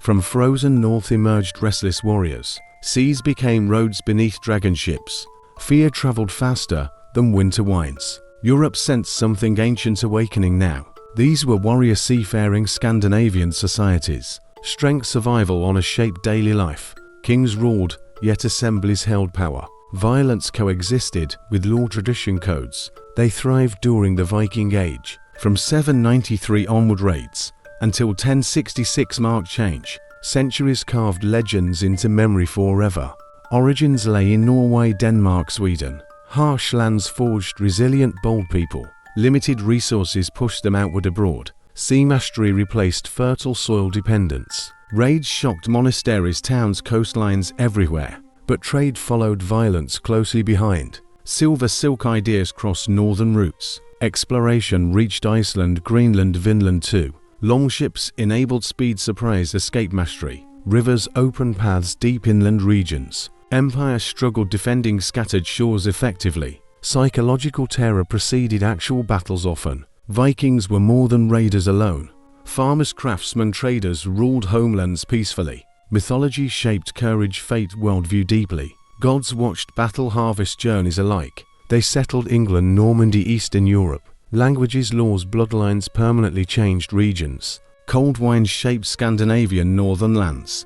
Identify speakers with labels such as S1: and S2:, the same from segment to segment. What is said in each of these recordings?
S1: From frozen north emerged restless warriors. Seas became roads beneath dragon ships. Fear traveled faster than winter winds. Europe sensed something ancient awakening now. These were warrior seafaring Scandinavian societies. Strength survival on a shaped daily life. Kings ruled, yet assemblies held power. Violence coexisted with law tradition codes. They thrived during the Viking Age. From 793 onward raids until 1066 marked change. Centuries carved legends into memory forever. Origins lay in Norway, Denmark, Sweden. Harsh lands forged resilient, bold people. Limited resources pushed them outward abroad. Sea mastery replaced fertile soil dependence. Raids shocked monasteries, towns, coastlines everywhere. But trade followed violence closely behind. Silver silk ideas crossed northern routes. Exploration reached Iceland, Greenland, Vinland too. Longships enabled speed, surprise, escape mastery. Rivers opened paths deep inland regions. Empire struggled defending scattered shores effectively. Psychological terror preceded actual battles often. Vikings were more than raiders alone. Farmers, craftsmen, traders ruled homelands peacefully. Mythology shaped courage, fate, worldview deeply. Gods watched battle harvest journeys alike. They settled England, Normandy, Eastern Europe. Languages, laws, bloodlines permanently changed regions. Cold winds shaped Scandinavian northern lands.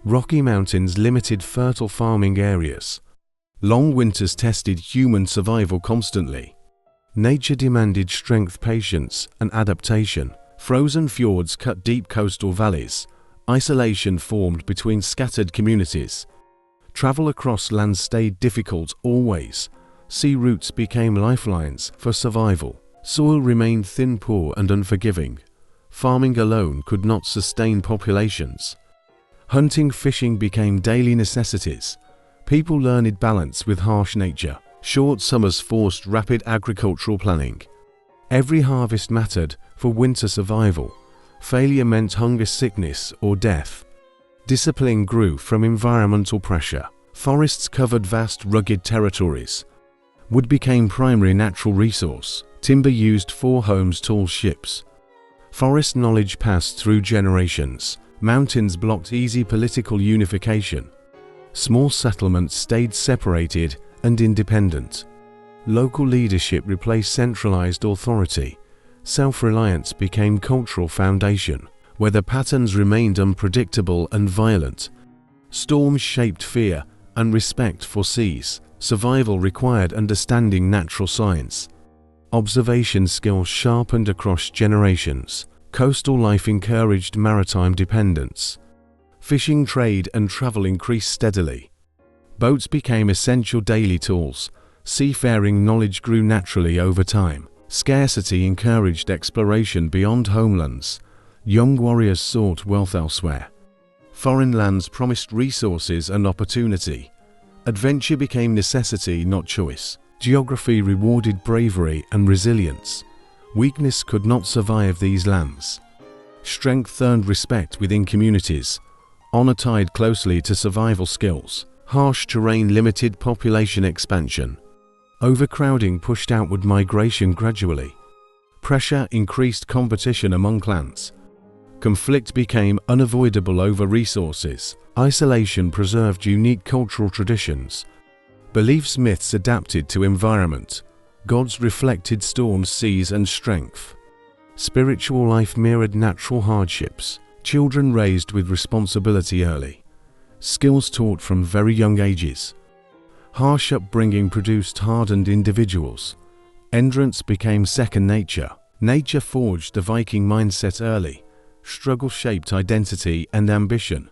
S1: Rocky mountains limited fertile farming areas. Long winters tested human survival constantly. Nature demanded strength, patience, and adaptation. Frozen fjords cut deep coastal valleys. Isolation formed between scattered communities. Travel across land stayed difficult always. Sea routes became lifelines for survival. Soil remained thin, poor, and unforgiving. Farming alone could not sustain populations. Hunting, fishing became daily necessities. People learned balance with harsh nature. Short summers forced rapid agricultural planning. Every harvest mattered for winter survival. Failure meant hunger, sickness, or death. Discipline grew from environmental pressure. Forests covered vast, rugged territories. Wood became primary natural resource. Timber used for homes, tall ships. Forest knowledge passed through generations. Mountains blocked easy political unification. Small settlements stayed separated and independent. Local leadership replaced centralized authority. Self-reliance became cultural foundation. Weather patterns remained unpredictable and violent. Storms shaped fear and respect for seas. Survival required understanding natural science. Observation skills sharpened across generations. Coastal life encouraged maritime dependence. Fishing, trade, and travel increased steadily. Boats became essential daily tools. Seafaring knowledge grew naturally over time. Scarcity encouraged exploration beyond homelands. Young warriors sought wealth elsewhere. Foreign lands promised resources and opportunity. Adventure became necessity, not choice. Geography rewarded bravery and resilience. Weakness could not survive these lands. Strength earned respect within communities. Honor tied closely to survival skills. Harsh terrain limited population expansion. Overcrowding pushed outward migration gradually. Pressure increased competition among clans. Conflict became unavoidable over resources. Isolation preserved unique cultural traditions. Beliefs, myths adapted to environment. Gods reflected storms, seas, and strength. Spiritual life mirrored natural hardships. Children raised with responsibility early. Skills taught from very young ages. Harsh upbringing produced hardened individuals. Endurance became second nature. Nature forged the Viking mindset early. Struggle shaped identity and ambition.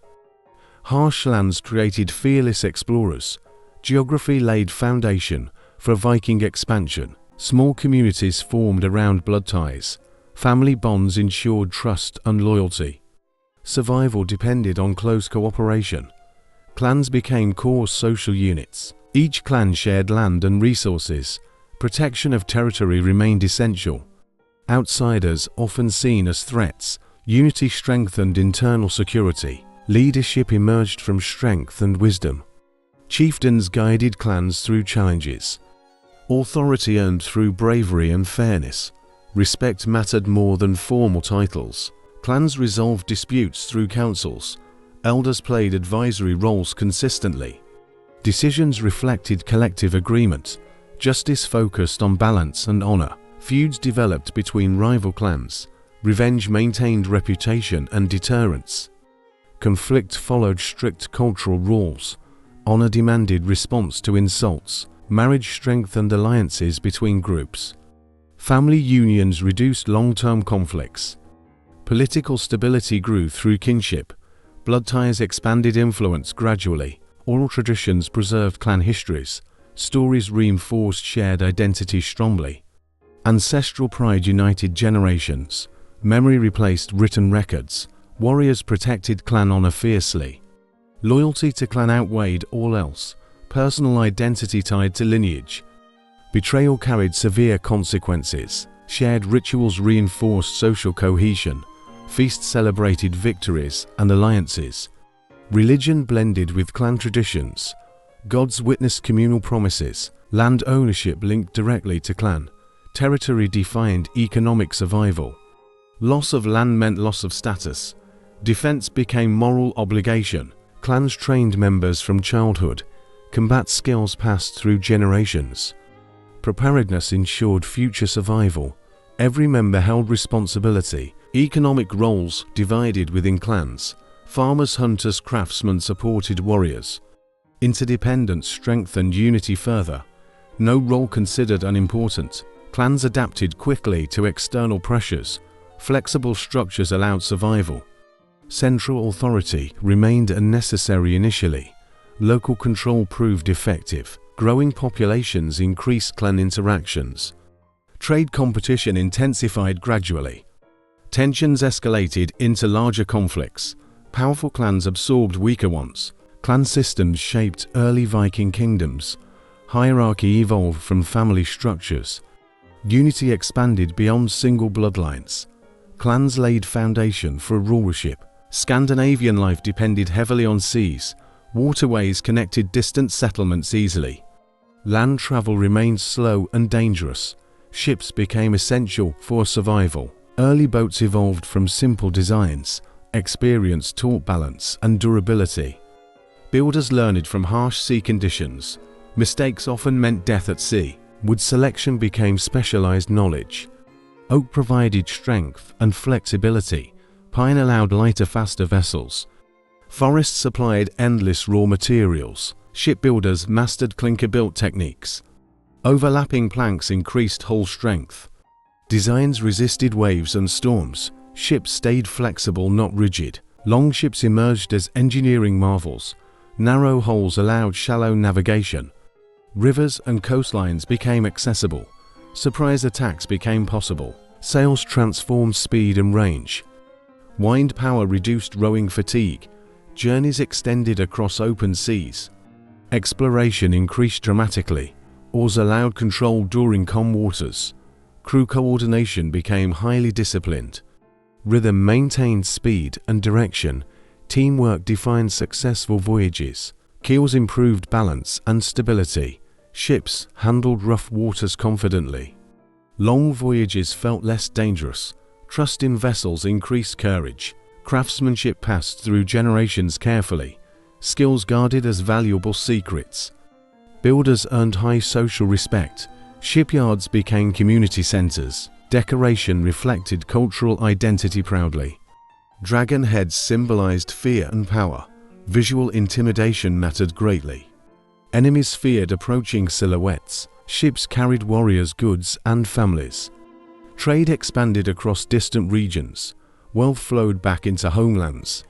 S1: Harsh lands created fearless explorers. Geography laid foundation for Viking expansion. Small communities formed around blood ties. Family bonds ensured trust and loyalty. Survival depended on close cooperation. Clans became core social units. Each clan shared land and resources. Protection of territory remained essential. Outsiders often seen as threats. Unity strengthened internal security. Leadership emerged from strength and wisdom. Chieftains guided clans through challenges. Authority earned through bravery and fairness. Respect mattered more than formal titles. Clans resolved disputes through councils. Elders played advisory roles consistently. Decisions reflected collective agreement. Justice focused on balance and honor. Feuds developed between rival clans. Revenge maintained reputation and deterrence. Conflict followed strict cultural rules. Honor demanded response to insults. Marriage strengthened alliances between groups. Family unions reduced long-term conflicts. Political stability grew through kinship. Blood ties expanded influence gradually. Oral traditions preserved clan histories. Stories reinforced shared identity strongly. Ancestral pride united generations. Memory replaced written records. Warriors protected clan honor fiercely. Loyalty to clan outweighed all else. Personal identity tied to lineage. Betrayal carried severe consequences. Shared rituals reinforced social cohesion. Feasts celebrated victories and alliances. Religion blended with clan traditions. Gods witnessed communal promises. Land ownership linked directly to clan. Territory defined economic survival. Loss of land meant loss of status. Defense became moral obligation. Clans trained members from childhood. Combat skills passed through generations. Preparedness ensured future survival. Every member held responsibility. Economic roles divided within clans. Farmers, hunters, craftsmen supported warriors. Interdependence strengthened unity further. No role considered unimportant. Clans adapted quickly to external pressures. Flexible structures allowed survival. Central authority remained unnecessary initially. Local control proved effective. Growing populations increased clan interactions. Trade competition intensified gradually. Tensions escalated into larger conflicts. Powerful clans absorbed weaker ones. Clan systems shaped early Viking kingdoms. Hierarchy evolved from family structures. Unity expanded beyond single bloodlines. Clans laid foundation for rulership. Scandinavian life depended heavily on seas. Waterways connected distant settlements easily. Land travel remained slow and dangerous. Ships became essential for survival. Early boats evolved from simple designs. Experience taught balance and durability. Builders learned from harsh sea conditions. Mistakes often meant death at sea. Wood selection became specialized knowledge. Oak provided strength and flexibility. Pine allowed lighter, faster vessels. Forests supplied endless raw materials. Shipbuilders mastered clinker-built techniques. Overlapping planks increased hull strength. Designs resisted waves and storms. Ships stayed flexible, not rigid. Longships emerged as engineering marvels. Narrow hulls allowed shallow navigation. Rivers and coastlines became accessible. Surprise attacks became possible. Sails transformed speed and range. Wind power reduced rowing fatigue. Journeys extended across open seas. Exploration increased dramatically. Oars allowed control during calm waters. Crew coordination became highly disciplined. Rhythm maintained speed and direction. Teamwork defined successful voyages. Keels improved balance and stability. Ships handled rough waters confidently. Long voyages felt less dangerous. Trust in vessels increased courage. Craftsmanship passed through generations carefully. Skills guarded as valuable secrets. Builders earned high social respect. Shipyards became community centers. Decoration reflected cultural identity proudly. Dragon heads symbolized fear and power. Visual intimidation mattered greatly. Enemies feared approaching silhouettes. Ships carried warriors, goods, and families. Trade expanded across distant regions. Wealth flowed back into homelands.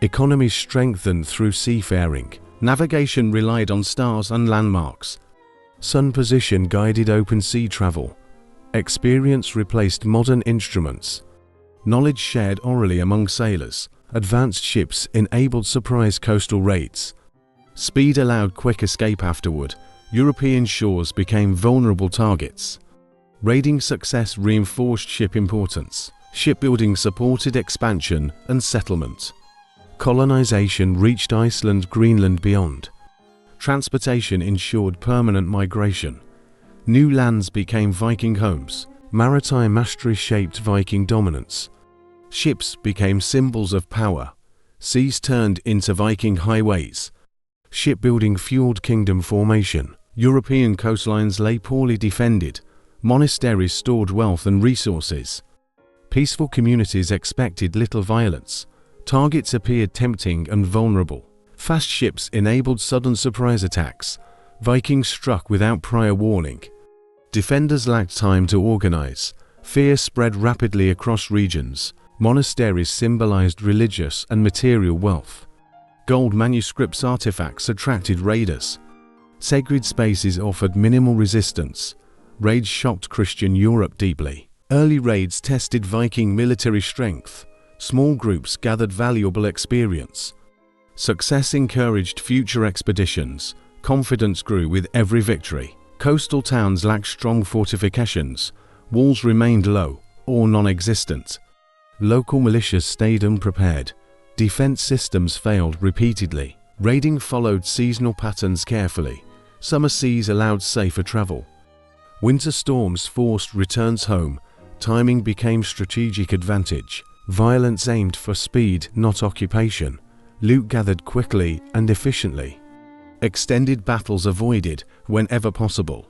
S1: Economies strengthened through seafaring. Navigation relied on stars and landmarks. Sun position guided open sea travel. Experience replaced modern instruments. Knowledge shared orally among sailors. Advanced ships enabled surprise coastal raids. Speed allowed quick escape afterward. European shores became vulnerable targets. Raiding success reinforced ship importance. Shipbuilding supported expansion and settlement. Colonization reached Iceland, Greenland, beyond. Transportation ensured permanent migration. New lands became Viking homes. Maritime mastery shaped Viking dominance. Ships became symbols of power. Seas turned into Viking highways. Shipbuilding fueled kingdom formation. European coastlines lay poorly defended. Monasteries stored wealth and resources. Peaceful communities expected little violence. Targets appeared tempting and vulnerable. Fast ships enabled sudden surprise attacks. Vikings struck without prior warning. Defenders lacked time to organize. Fear spread rapidly across regions. Monasteries symbolized religious and material wealth. Gold manuscripts artifacts attracted raiders. Sacred spaces offered minimal resistance. Raids shocked Christian Europe deeply. Early raids tested Viking military strength. Small groups gathered valuable experience. Success encouraged future expeditions. Confidence grew with every victory. Coastal towns lacked strong fortifications. Walls remained low or non-existent. Local militias stayed unprepared. Defense systems failed repeatedly. Raiding followed seasonal patterns carefully. Summer seas allowed safer travel. Winter storms forced returns home. Timing became strategic advantage. Violence aimed for speed, not occupation. Loot gathered quickly and efficiently. Extended battles avoided whenever possible.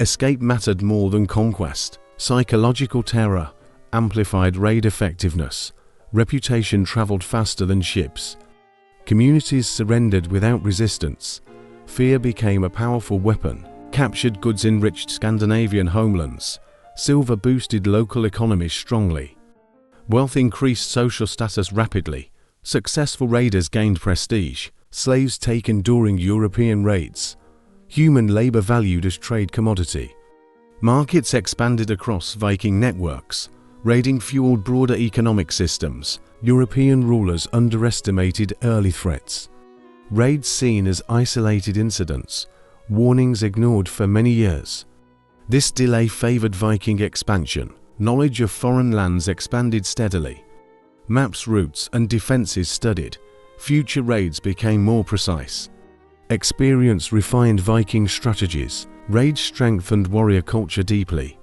S1: Escape mattered more than conquest. Psychological terror amplified raid effectiveness. Reputation traveled faster than ships. Communities surrendered without resistance. Fear became a powerful weapon. Captured goods enriched Scandinavian homelands. Silver boosted local economies strongly. Wealth increased social status rapidly. Successful raiders gained prestige. Slaves taken during European raids. Human labor valued as trade commodity. Markets expanded across Viking networks. Raiding fueled broader economic systems. European rulers underestimated early threats. Raids seen as isolated incidents. Warnings ignored for many years. This delay favored Viking expansion. Knowledge of foreign lands expanded steadily. Maps, routes, and defenses studied. Future raids became more precise. Experience refined Viking strategies. Raids strengthened warrior culture deeply.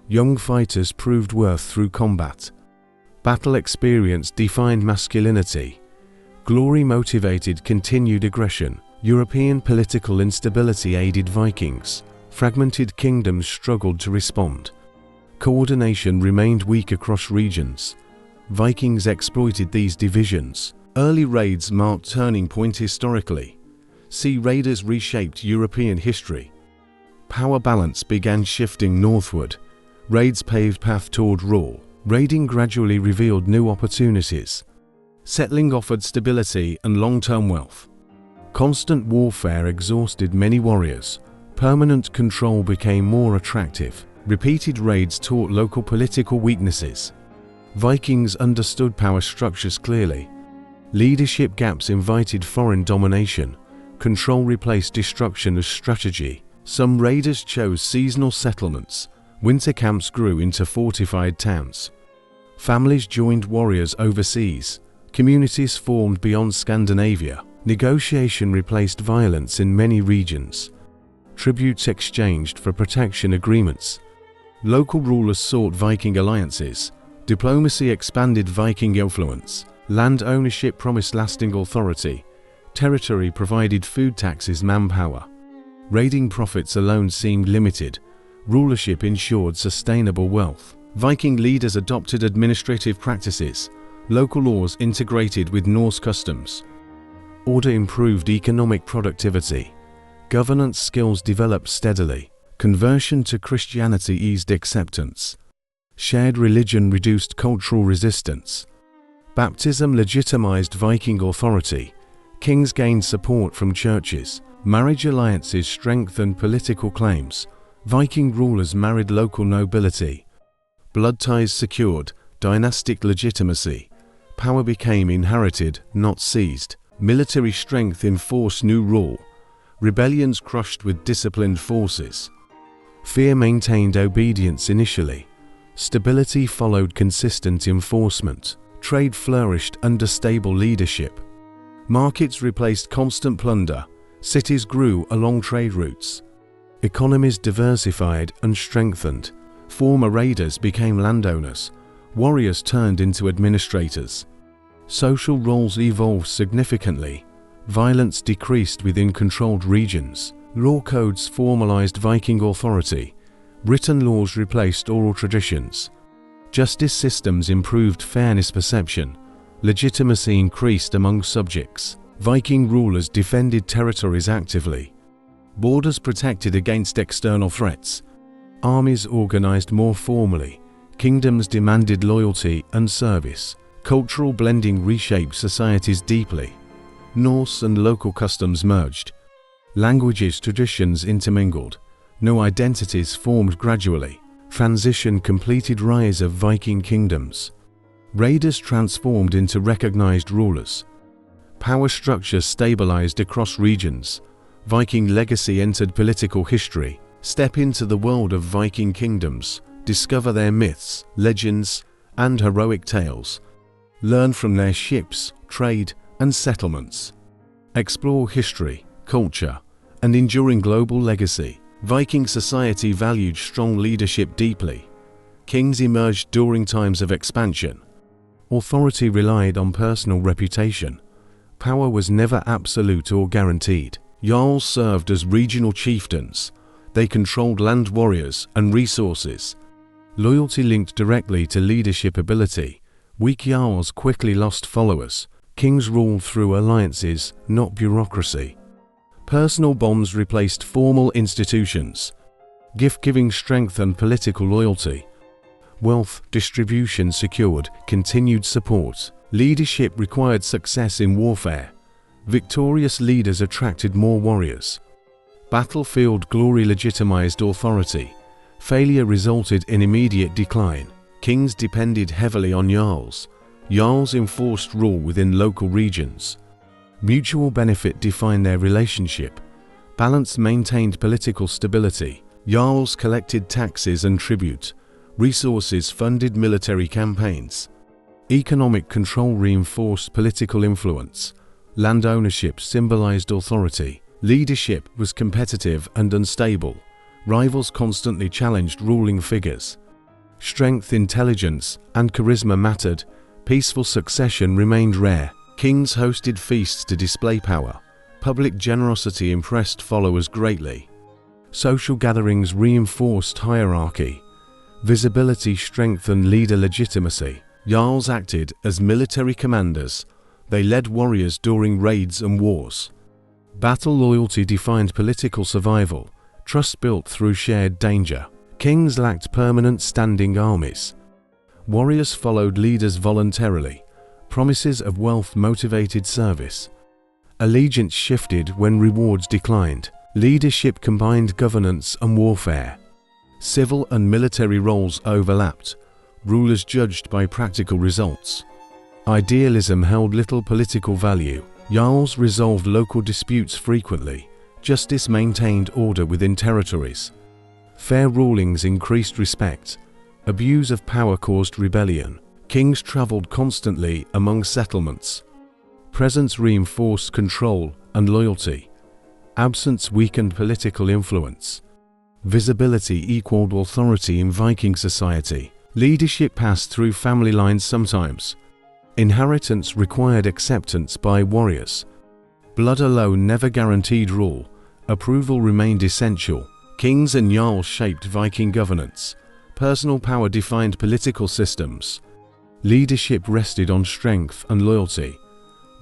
S1: Young fighters proved worth through combat. Battle experience defined masculinity. Glory motivated continued aggression. European political instability aided Vikings. Fragmented kingdoms struggled to respond. Coordination remained weak across regions. Vikings exploited these divisions. Early raids marked turning point historically. Sea raiders reshaped European history. Power balance began shifting northward. Raids paved path toward rule. Raiding gradually revealed new opportunities. Settling offered stability and long-term wealth. Constant warfare exhausted many warriors. Permanent control became more attractive. Repeated raids taught local political weaknesses. Vikings understood power structures clearly. Leadership gaps invited foreign domination. Control replaced destruction as strategy. Some raiders chose seasonal settlements. Winter camps grew into fortified towns. Families joined warriors overseas. Communities formed beyond Scandinavia. Negotiation replaced violence in many regions. Tributes exchanged for protection agreements. Local rulers sought Viking alliances. Diplomacy expanded Viking influence. Land ownership promised lasting authority. Territory provided food taxes, manpower. Raiding profits alone seemed limited. Rulership ensured sustainable wealth. Viking leaders adopted administrative practices. Local laws integrated with Norse customs. Order improved economic productivity. Governance skills developed steadily. Conversion to Christianity eased acceptance. Shared religion reduced cultural resistance. Baptism legitimized Viking authority. Kings gained support from churches. Marriage alliances strengthened political claims. Viking rulers married local nobility. Blood ties secured dynastic legitimacy. Power became inherited, not seized. Military strength enforced new rule. Rebellions crushed with disciplined forces. Fear maintained obedience initially. Stability followed consistent enforcement. Trade flourished under stable leadership. Markets replaced constant plunder. Cities grew along trade routes. Economies diversified and strengthened. Former raiders became landowners. Warriors turned into administrators. Social roles evolved significantly. Violence decreased within controlled regions. Law codes formalized Viking authority. Written laws replaced oral traditions. Justice systems improved fairness perception. Legitimacy increased among subjects. Viking rulers defended territories actively. Borders protected against external threats. Armies organized more formally. Kingdoms demanded loyalty and service. Cultural blending reshaped societies deeply. Norse and local customs merged. Languages, traditions intermingled. New identities formed gradually. Transition completed rise of Viking kingdoms. Raiders transformed into recognized rulers. Power structures stabilized across regions. Viking legacy entered political history. Step into the world of Viking kingdoms. Discover their myths, legends, and heroic tales. Learn from their ships, trade, and settlements. Explore history, culture, and enduring global legacy. Viking society valued strong leadership deeply. Kings emerged during times of expansion. Authority relied on personal reputation. Power was never absolute or guaranteed. Jarls served as regional chieftains. They controlled land, warriors, and resources. Loyalty linked directly to leadership ability. Weak jarls quickly lost followers. Kings ruled through alliances, not bureaucracy. Personal bonds replaced formal institutions. Gift-giving strengthened political loyalty. Wealth distribution secured continued support. Leadership required success in warfare. Victorious leaders attracted more warriors. Battlefield glory legitimized authority. Failure resulted in immediate decline. Kings depended heavily on jarls. Jarls enforced rule within local regions. Mutual benefit defined their relationship. Balance maintained political stability. Jarls collected taxes and tribute. Resources funded military campaigns. Economic control reinforced political influence. Land ownership symbolized authority. Leadership was competitive and unstable. Rivals constantly challenged ruling figures. Strength, intelligence, and charisma mattered. Peaceful succession remained rare. Kings hosted feasts to display power. Public generosity impressed followers greatly. Social gatherings reinforced hierarchy. Visibility strengthened leader legitimacy. Jarls acted as military commanders. They led warriors during raids and wars. Battle loyalty defined political survival. Trust built through shared danger. Kings lacked permanent standing armies. Warriors followed leaders voluntarily. Promises of wealth motivated service. Allegiance shifted when rewards declined. Leadership combined governance and warfare. Civil and military roles overlapped. Rulers judged by practical results. Idealism held little political value. Jarls resolved local disputes frequently. Justice maintained order within territories. Fair rulings increased respect. Abuse of power caused rebellion. Kings traveled constantly among settlements. Presence reinforced control and loyalty. Absence weakened political influence. Visibility equaled authority in Viking society. Leadership passed through family lines sometimes. Inheritance required acceptance by warriors. Blood alone never guaranteed rule. Approval remained essential. Kings and jarls shaped Viking governance. Personal power defined political systems. Leadership rested on strength and loyalty.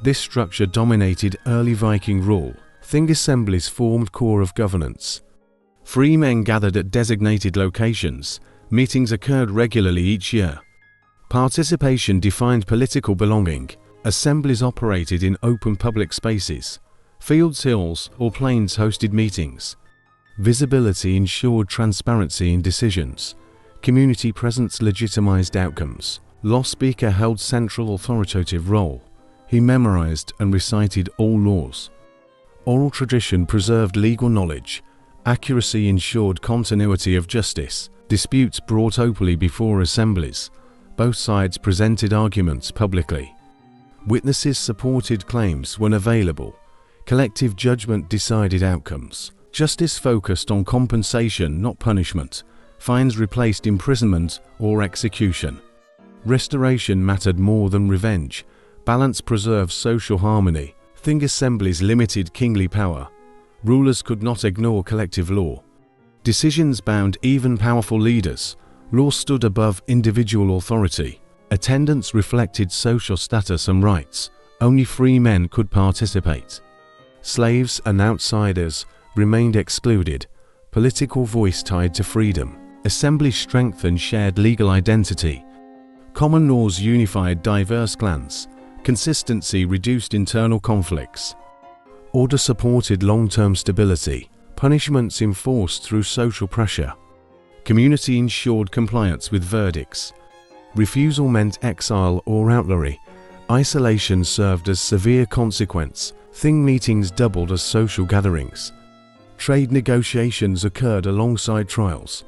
S1: This structure dominated early Viking rule. Thing assemblies formed core of governance. Free men gathered at designated locations. Meetings occurred regularly each year. Participation defined political belonging. Assemblies operated in open public spaces. Fields, hills, or plains hosted meetings. Visibility ensured transparency in decisions. Community presence legitimized outcomes. Law speaker held central authoritative role. He memorized and recited all laws. Oral tradition preserved legal knowledge. Accuracy ensured continuity of justice. Disputes brought openly before assemblies. Both sides presented arguments publicly. Witnesses supported claims when available. Collective judgment decided outcomes. Justice focused on compensation, not punishment. Fines replaced imprisonment or execution. Restoration mattered more than revenge. Balance preserved social harmony. Thing assemblies limited kingly power. Rulers could not ignore collective law. Decisions bound even powerful leaders. Law stood above individual authority. Attendance reflected social status and rights. Only free men could participate. Slaves and outsiders remained excluded. Political voice tied to freedom. Assemblies strengthened shared legal identity. Common laws unified diverse clans. Consistency reduced internal conflicts. Order supported long-term stability. Punishments enforced through social pressure. Community ensured compliance with verdicts. Refusal meant exile or outlawry. Isolation served as severe consequence. Thing meetings doubled as social gatherings. Trade negotiations occurred alongside trials.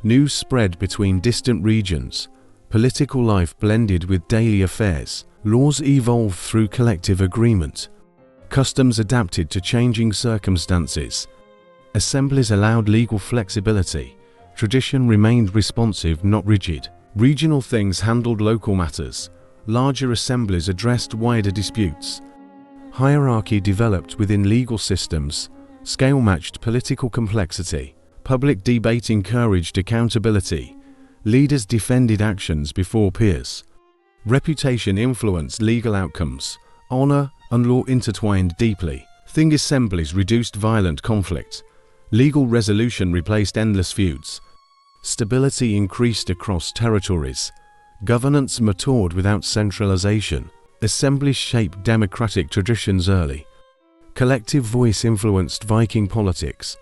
S1: News spread between distant regions. Political life blended with daily affairs. Laws evolved through collective agreement. Customs adapted to changing circumstances. Assemblies allowed legal flexibility. Tradition remained responsive, not rigid. Regional things handled local matters. Larger assemblies addressed wider disputes. Hierarchy developed within legal systems. Scale matched political complexity. Public debate encouraged accountability. Leaders defended actions before peers. Reputation influenced legal outcomes. Honor and law intertwined deeply. Thing assemblies reduced violent conflict. Legal resolution replaced endless feuds. Stability increased across territories. Governance matured without centralization. Assemblies shaped democratic traditions early. Collective voice influenced Viking politics.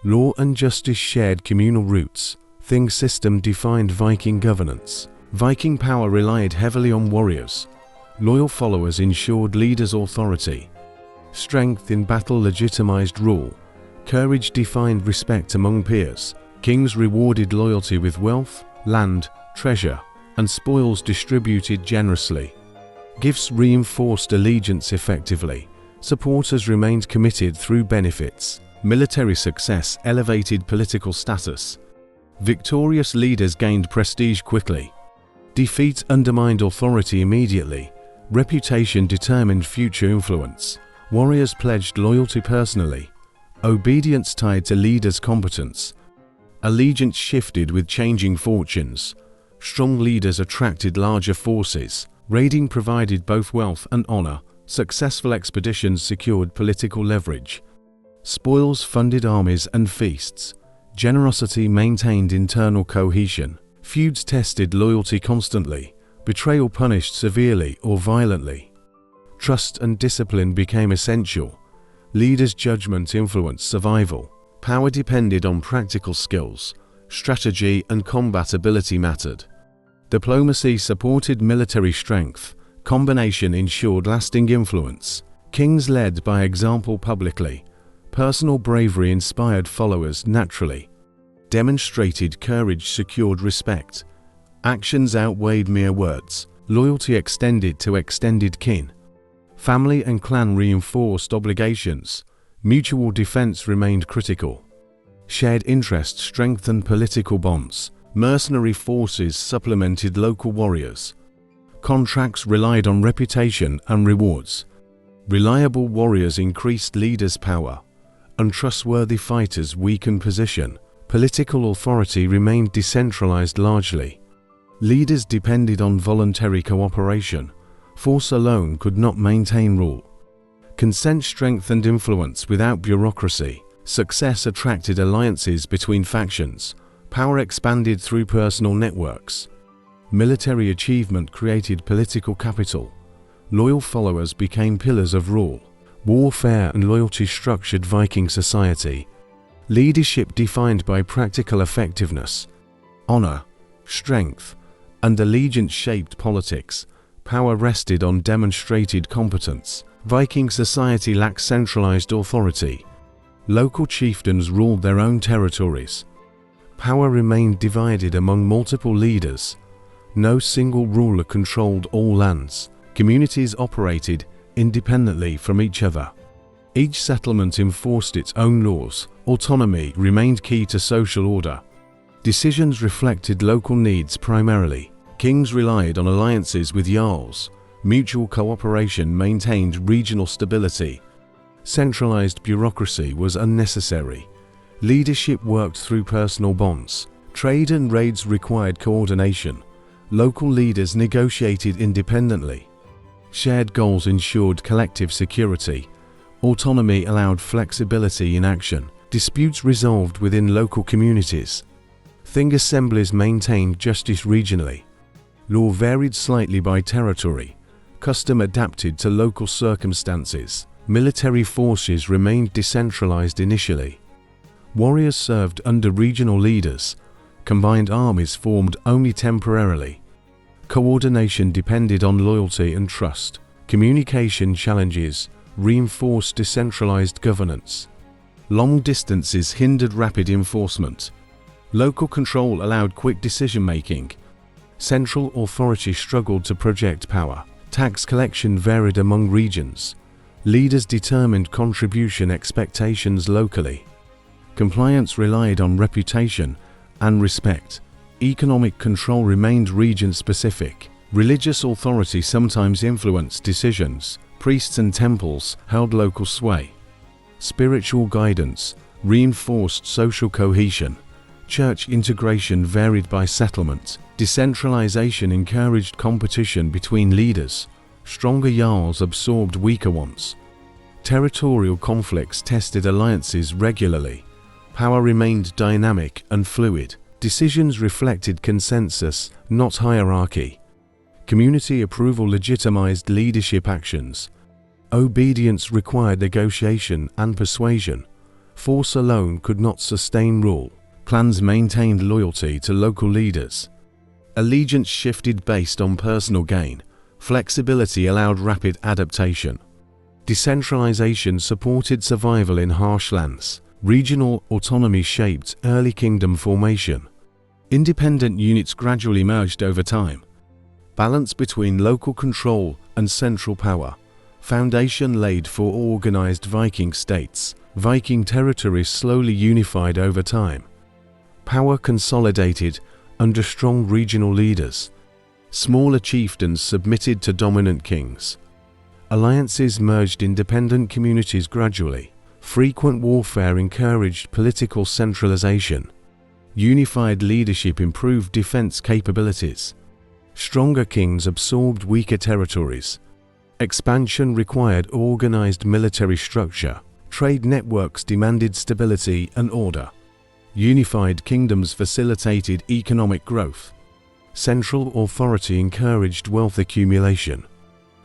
S1: Law and justice shared communal roots. Thing system defined Viking governance. Viking power relied heavily on warriors. Loyal followers ensured leaders' authority. Strength in battle legitimized rule. Courage defined respect among peers. Kings rewarded loyalty with wealth, land, treasure, and spoils distributed generously. Gifts reinforced allegiance effectively. Supporters remained committed through benefits. Military success elevated political status. Victorious leaders gained prestige quickly. Defeat undermined authority immediately. Reputation determined future influence. Warriors pledged loyalty personally. Obedience tied to leaders' competence. Allegiance shifted with changing fortunes. Strong leaders attracted larger forces. Raiding provided both wealth and honor. Successful expeditions secured political leverage. Spoils funded armies and feasts. Generosity maintained internal cohesion. Feuds tested loyalty constantly. Betrayal punished severely or violently. Trust and discipline became essential. Leaders' judgment influenced survival. Power depended on practical skills. Strategy and combat ability mattered. Diplomacy supported military strength. Combination ensured lasting influence. Kings led by example publicly. Personal bravery inspired followers naturally. Demonstrated courage secured respect. Actions outweighed mere words. Loyalty extended to extended kin. Family and clan reinforced obligations. Mutual defense remained critical. Shared interests strengthened political bonds. Mercenary forces supplemented local warriors. Contracts relied on reputation and rewards. Reliable warriors increased leaders' power. Untrustworthy fighters weakened position. Political authority remained decentralized largely. Leaders depended on voluntary cooperation. Force alone could not maintain rule. Consent strengthened influence without bureaucracy. Success attracted alliances between factions. Power expanded through personal networks. Military achievement created political capital. Loyal followers became pillars of rule. Warfare and loyalty structured Viking society. Leadership defined by practical effectiveness. Honor, strength, and allegiance shaped politics. Power rested on demonstrated competence. Viking society lacked centralized authority. Local chieftains ruled their own territories. Power remained divided among multiple leaders. No single ruler controlled all lands. Communities operated independently from each other. Each settlement enforced its own laws. Autonomy remained key to social order. Decisions reflected local needs primarily. Kings relied on alliances with jarls. Mutual cooperation maintained regional stability. Centralized bureaucracy was unnecessary. Leadership worked through personal bonds. Trade and raids required coordination. Local leaders negotiated independently. Shared goals ensured collective security. Autonomy allowed flexibility in action. Disputes resolved within local communities. Thing assemblies maintained justice regionally. Law varied slightly by territory. Custom adapted to local circumstances. Military forces remained decentralized initially. Warriors served under regional leaders. Combined armies formed only temporarily. Coordination depended on loyalty and trust. Communication challenges reinforced decentralized governance. Long distances hindered rapid enforcement. Local control allowed quick decision-making. Central authority struggled to project power. Tax collection varied among regions. Leaders determined contribution expectations locally. Compliance relied on reputation and respect. Economic control remained region-specific. Religious authority sometimes influenced decisions. Priests and temples held local sway. Spiritual guidance reinforced social cohesion. Church integration varied by settlement. Decentralization encouraged competition between leaders. Stronger jarls absorbed weaker ones. Territorial conflicts tested alliances regularly. Power remained dynamic and fluid. Decisions reflected consensus, not hierarchy. Community approval legitimized leadership actions. Obedience required negotiation and persuasion. Force alone could not sustain rule. Clans maintained loyalty to local leaders. Allegiance shifted based on personal gain. Flexibility allowed rapid adaptation. Decentralization supported survival in harsh lands. Regional autonomy shaped early kingdom formation. Independent units gradually emerged over time. Balance between local control and central power. Foundation laid for organized Viking states. Viking territories slowly unified over time. Power consolidated under strong regional leaders. Smaller chieftains submitted to dominant kings. Alliances merged independent communities gradually. Frequent warfare encouraged political centralization. Unified leadership improved defense capabilities. Stronger kings absorbed weaker territories. Expansion required organized military structure. Trade networks demanded stability and order. Unified kingdoms facilitated economic growth. Central authority encouraged wealth accumulation.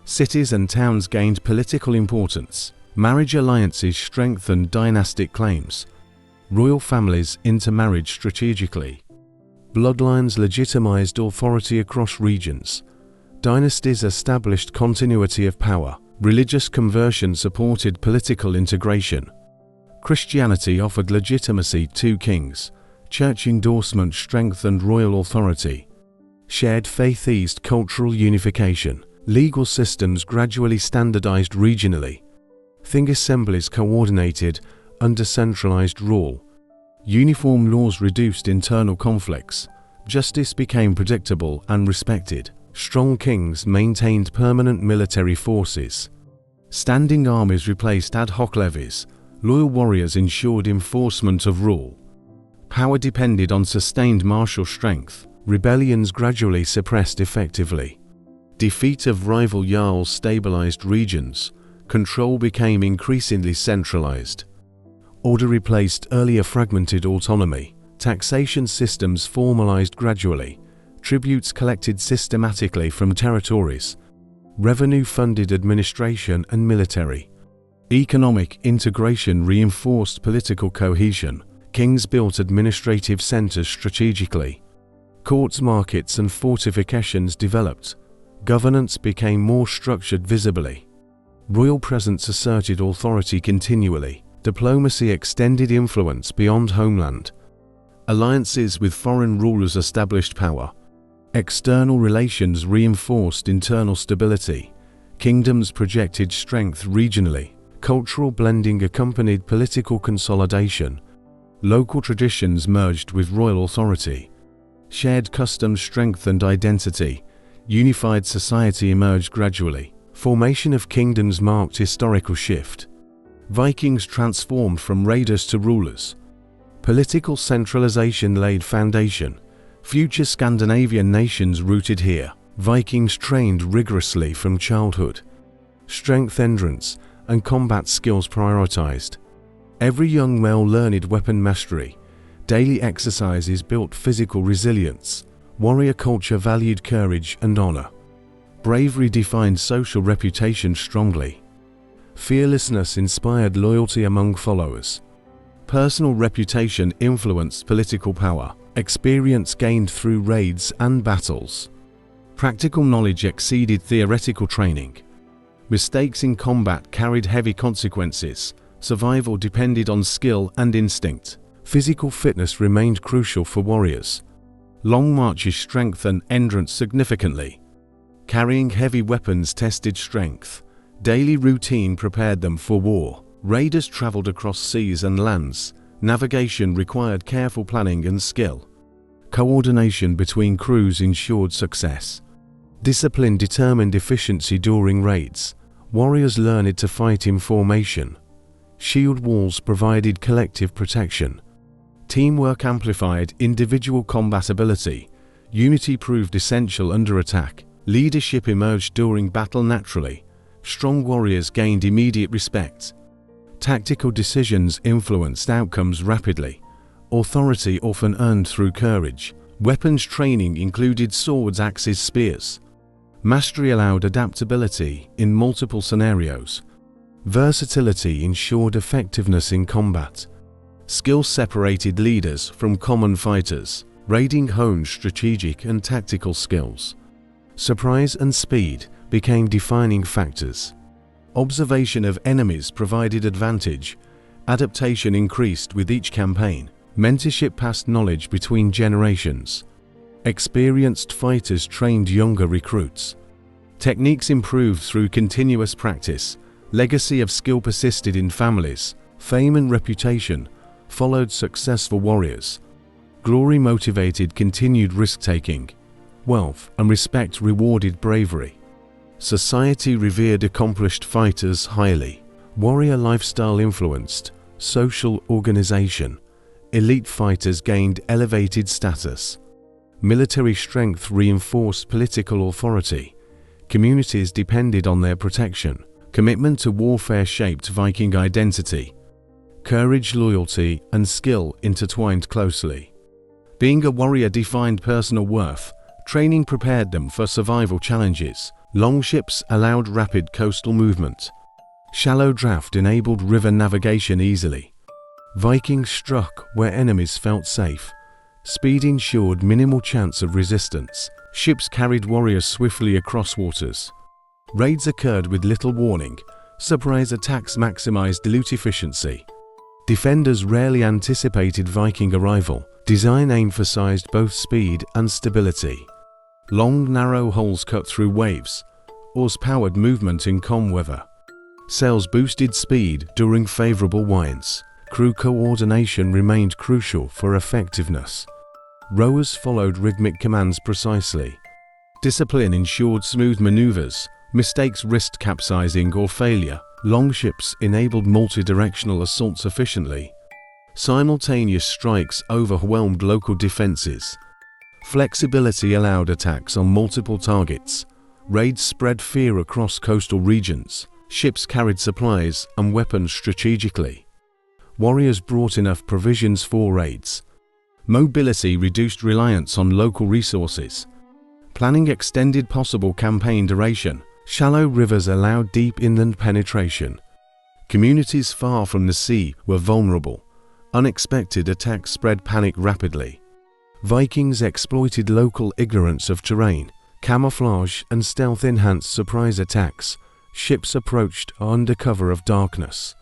S1: Cities and towns gained political importance. Marriage alliances strengthened dynastic claims. Royal families intermarried strategically. Bloodlines legitimized authority across regions. Dynasties established continuity of power. Religious conversion supported political integration. Christianity offered legitimacy to kings. Church endorsement strengthened royal authority. Shared faith eased cultural unification. Legal systems gradually standardized regionally. Thing assemblies coordinated under centralized rule. Uniform laws reduced internal conflicts. Justice became predictable and respected. Strong kings maintained permanent military forces. Standing armies replaced ad hoc levies. Loyal warriors ensured enforcement of rule. Power depended on sustained martial strength. Rebellions gradually suppressed effectively. Defeat of rival jarls stabilized regions. Control became increasingly centralized. Order replaced earlier fragmented autonomy. Taxation systems formalized gradually. Tributes collected systematically from territories. Revenue-funded administration and military. Economic integration reinforced political cohesion. Kings built administrative centers strategically. Courts, markets, and fortifications developed. Governance became more structured visibly. Royal presence asserted authority continually. Diplomacy extended influence beyond homeland. Alliances with foreign rulers established power. External relations reinforced internal stability. Kingdoms projected strength regionally. Cultural blending accompanied political consolidation. Local traditions merged with royal authority. Shared customs strengthened identity. Unified society emerged gradually. Formation of kingdoms marked historical shift. Vikings transformed from raiders to rulers. Political centralization laid foundation. Future Scandinavian nations rooted here. Vikings trained rigorously from childhood. Strength, endurance, and combat skills prioritized. Every young male learned weapon mastery. Daily exercises built physical resilience. Warrior culture valued courage and honor. Bravery defined social reputation strongly. Fearlessness inspired loyalty among followers. Personal reputation influenced political power. Experience gained through raids and battles. Practical knowledge exceeded theoretical training. Mistakes in combat carried heavy consequences. Survival depended on skill and instinct. Physical fitness remained crucial for warriors. Long marches strengthened endurance significantly. Carrying heavy weapons tested strength. Daily routine prepared them for war. Raiders traveled across seas and lands. Navigation required careful planning and skill. Coordination between crews ensured success. Discipline determined efficiency during raids. Warriors learned to fight in formation. Shield walls provided collective protection. Teamwork amplified individual combat ability. Unity proved essential under attack. Leadership emerged during battle naturally. Strong warriors gained immediate respect. Tactical decisions influenced outcomes rapidly. Authority often earned through courage. Weapons training included swords, axes, spears. Mastery allowed adaptability in multiple scenarios. Versatility ensured effectiveness in combat. Skill separated leaders from common fighters. Raiding honed strategic and tactical skills. Surprise and speed became defining factors. Observation of enemies provided advantage. Adaptation increased with each campaign. Mentorship passed knowledge between generations. Experienced fighters trained younger recruits. Techniques improved through continuous practice. Legacy of skill persisted in families. Fame and reputation followed successful warriors. Glory motivated continued risk-taking. Wealth and respect rewarded bravery. Society revered accomplished fighters highly. Warrior lifestyle influenced social organization. Elite fighters gained elevated status. Military strength reinforced political authority. Communities depended on their protection. Commitment to warfare shaped Viking identity. Courage, loyalty, and skill intertwined closely. Being a warrior defined personal worth. Training prepared them for survival challenges. Longships allowed rapid coastal movement. Shallow draft enabled river navigation easily. Vikings struck where enemies felt safe. Speed ensured minimal chance of resistance. Ships carried warriors swiftly across waters. Raids occurred with little warning. Surprise attacks maximized loot efficiency. Defenders rarely anticipated Viking arrival. Design emphasized both speed and stability. Long, narrow holes cut through waves. Oars-powered movement in calm weather. Sails boosted speed during favorable winds. Crew coordination remained crucial for effectiveness. Rowers followed rhythmic commands precisely. Discipline ensured smooth maneuvers. Mistakes risked capsizing or failure. Longships enabled multi-directional assaults efficiently. Simultaneous strikes overwhelmed local defenses. Flexibility allowed attacks on multiple targets. Raids spread fear across coastal regions. Ships carried supplies and weapons strategically. Warriors brought enough provisions for raids. Mobility reduced reliance on local resources. Planning extended possible campaign duration. Shallow rivers allowed deep inland penetration. Communities far from the sea were vulnerable. Unexpected attacks spread panic rapidly. Vikings exploited local ignorance of terrain. Camouflage and stealth enhanced surprise attacks. Ships approached under cover of darkness.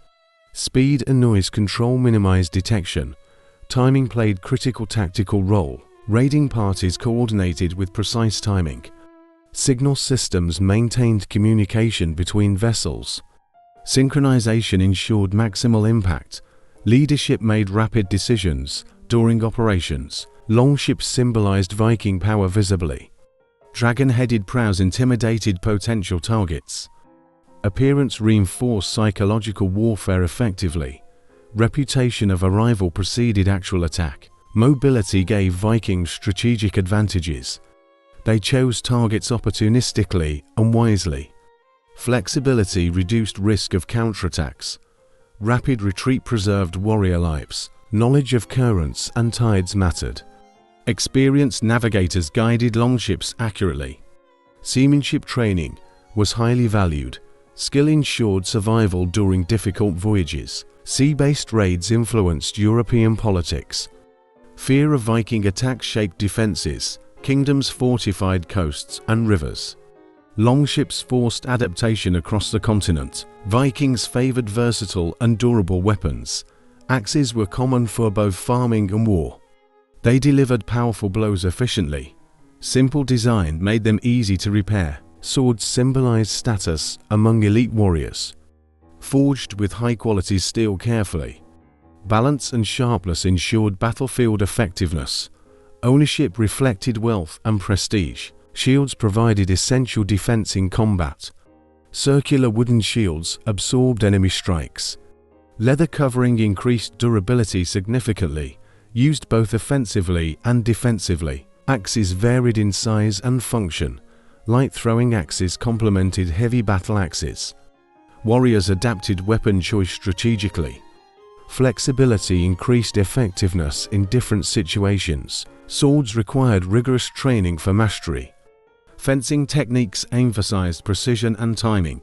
S1: Speed and noise control minimized detection. Timing played critical tactical role. Raiding parties coordinated with precise timing. Signal systems maintained communication between vessels. Synchronization ensured maximal impact. Leadership made rapid decisions during operations. Longships symbolized Viking power visibly. Dragon-headed prows intimidated potential targets. Appearance reinforced psychological warfare effectively. Reputation of a rival preceded actual attack. Mobility gave Vikings strategic advantages. They chose targets opportunistically and wisely. Flexibility reduced risk of counterattacks. Rapid retreat preserved warrior lives. Knowledge of currents and tides mattered. Experienced navigators guided longships accurately. Seamanship training was highly valued. Skill ensured survival during difficult voyages. Sea-based raids influenced European politics. Fear of Viking attacks shaped defenses. Kingdoms fortified coasts and rivers. Longships forced adaptation across the continent. Vikings favored versatile and durable weapons. Axes were common for both farming and war. They delivered powerful blows efficiently. Simple design made them easy to repair. Swords symbolized status among elite warriors. Forged with high-quality steel carefully. Balance and sharpness ensured battlefield effectiveness. Ownership reflected wealth and prestige. Shields provided essential defense in combat. Circular wooden shields absorbed enemy strikes. Leather covering increased durability significantly, used both offensively and defensively. Axes varied in size and function. Light throwing axes complemented heavy battle axes. Warriors adapted weapon choice strategically. Flexibility increased effectiveness in different situations. Swords required rigorous training for mastery. Fencing techniques emphasized precision and timing.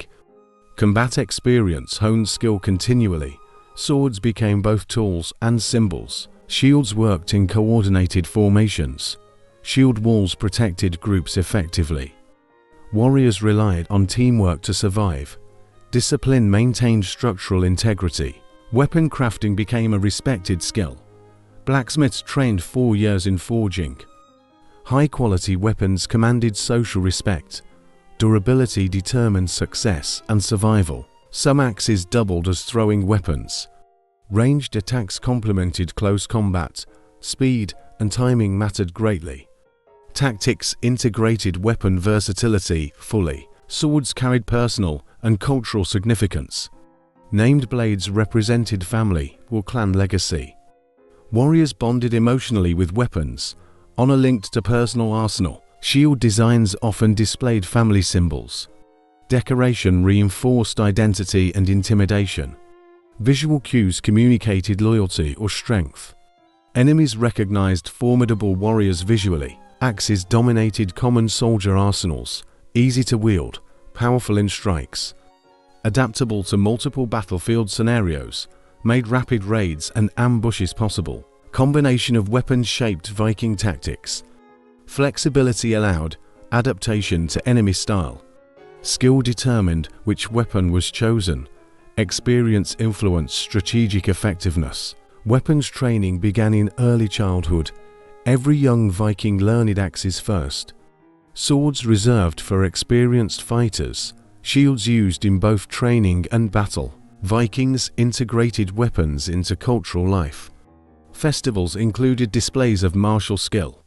S1: Combat experience honed skill continually. Swords became both tools and symbols. Shields worked in coordinated formations. Shield walls protected groups effectively. Warriors relied on teamwork to survive. Discipline maintained structural integrity. Weapon crafting became a respected skill. Blacksmiths trained 4 years in forging. High-quality weapons commanded social respect. Durability determined success and survival. Some axes doubled as throwing weapons. Ranged attacks complemented close combat. Speed and timing mattered greatly. Tactics integrated weapon versatility fully. Swords carried personal and cultural significance. Named blades represented family or clan legacy. Warriors bonded emotionally with weapons. Honor linked to personal arsenal. Shield designs often displayed family symbols. Decoration reinforced identity and intimidation. Visual cues communicated loyalty or strength. Enemies recognized formidable warriors visually. Axes dominated common soldier arsenals. Easy to wield, powerful in strikes. Adaptable to multiple battlefield scenarios, made rapid raids and ambushes possible. Combination of weapons shaped Viking tactics. Flexibility allowed adaptation to enemy style. Skill determined which weapon was chosen. Experience influenced strategic effectiveness. Weapons training began in early childhood. Every young Viking learned axes first. Swords reserved for experienced fighters. Shields used in both training and battle. Vikings integrated weapons into cultural life. Festivals included displays of martial skill.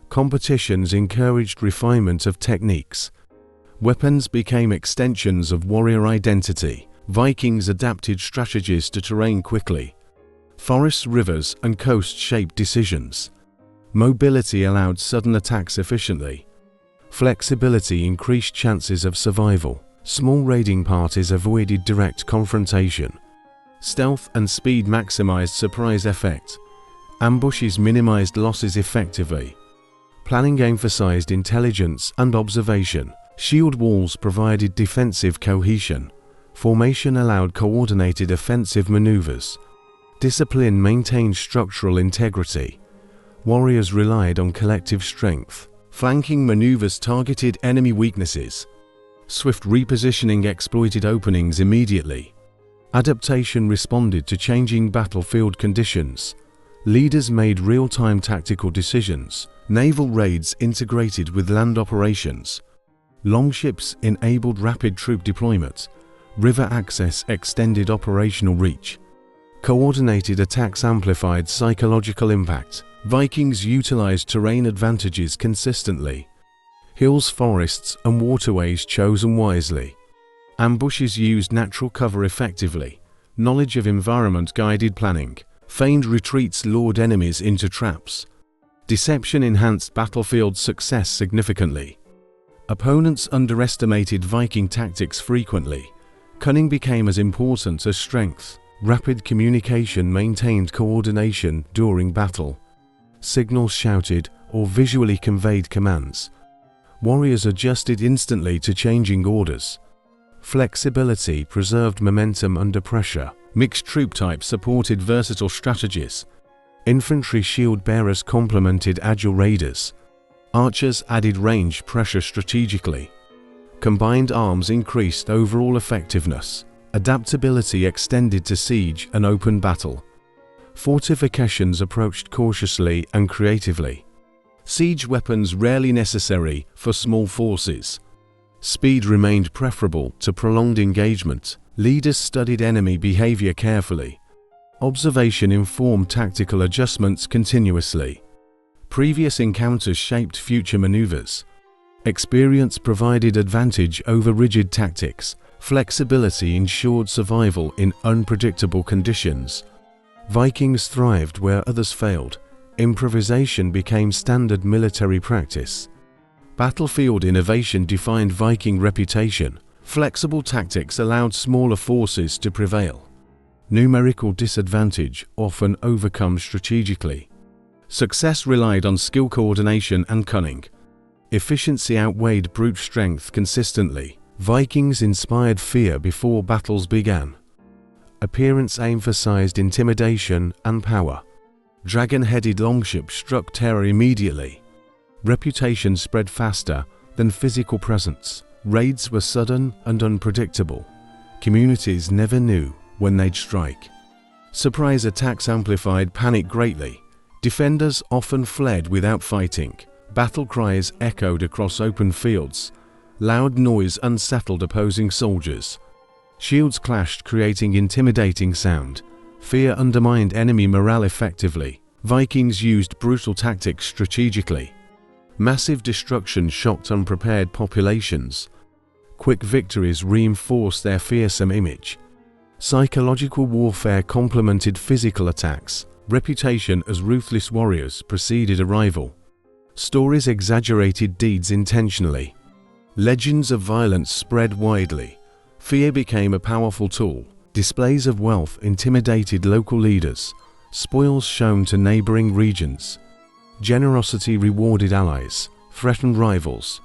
S1: Competitions encouraged refinement of techniques. Weapons became extensions of warrior identity. Vikings adapted strategies to terrain quickly. Forests, rivers, and coasts shaped decisions. Mobility allowed sudden attacks efficiently. Flexibility increased chances of survival. Small raiding parties avoided direct confrontation. Stealth and speed maximized surprise effect. Ambushes minimized losses effectively. Planning emphasized intelligence and observation. Shield walls provided defensive cohesion. Formation allowed coordinated offensive maneuvers. Discipline maintained structural integrity. Warriors relied on collective strength. Flanking maneuvers targeted enemy weaknesses. Swift repositioning exploited openings immediately. Adaptation responded to changing battlefield conditions. Leaders made real-time tactical decisions. Naval raids integrated with land operations. Longships enabled rapid troop deployment. River access extended operational reach. Coordinated attacks amplified psychological impact. Vikings utilized terrain advantages consistently. Hills, forests, and waterways chosen wisely. Ambushes used natural cover effectively. Knowledge of environment guided planning. Feigned retreats lured enemies into traps. Deception enhanced battlefield success significantly. Opponents underestimated Viking tactics frequently. Cunning became as important as strength. Rapid communication maintained coordination during battle. Signals shouted or visually conveyed commands. Warriors adjusted instantly to changing orders. Flexibility preserved momentum under pressure. Mixed troop types supported versatile strategies. Infantry shield bearers complemented agile raiders. Archers added range pressure strategically. Combined arms increased overall effectiveness. Adaptability extended to siege and open battle. Fortifications approached cautiously and creatively. Siege weapons rarely necessary for small forces. Speed remained preferable to prolonged engagement. Leaders studied enemy behavior carefully. Observation informed tactical adjustments continuously. Previous encounters shaped future maneuvers. Experience provided advantage over rigid tactics. Flexibility ensured survival in unpredictable conditions. Vikings thrived where others failed. Improvisation became standard military practice. Battlefield innovation defined Viking reputation. Flexible tactics allowed smaller forces to prevail. Numerical disadvantage often overcome strategically. Success relied on skill coordination and cunning. Efficiency outweighed brute strength consistently. Vikings inspired fear before battles began. Appearance emphasized intimidation and power. Dragon-headed longships struck terror immediately. Reputation spread faster than physical presence. Raids were sudden and unpredictable. Communities never knew when they'd strike. Surprise attacks amplified panic greatly. Defenders often fled without fighting. Battle cries echoed across open fields. Loud noise unsettled opposing soldiers. Shields clashed, creating intimidating sound. Fear undermined enemy morale effectively. Vikings used brutal tactics strategically. Massive destruction shocked unprepared populations. Quick victories reinforced their fearsome image. Psychological warfare complemented physical attacks. Reputation as ruthless warriors preceded arrival. Stories exaggerated deeds intentionally. Legends of violence spread widely. Fear became a powerful tool. Displays of wealth intimidated local leaders. Spoils shown to neighboring regions. Generosity rewarded allies, threatened rivals.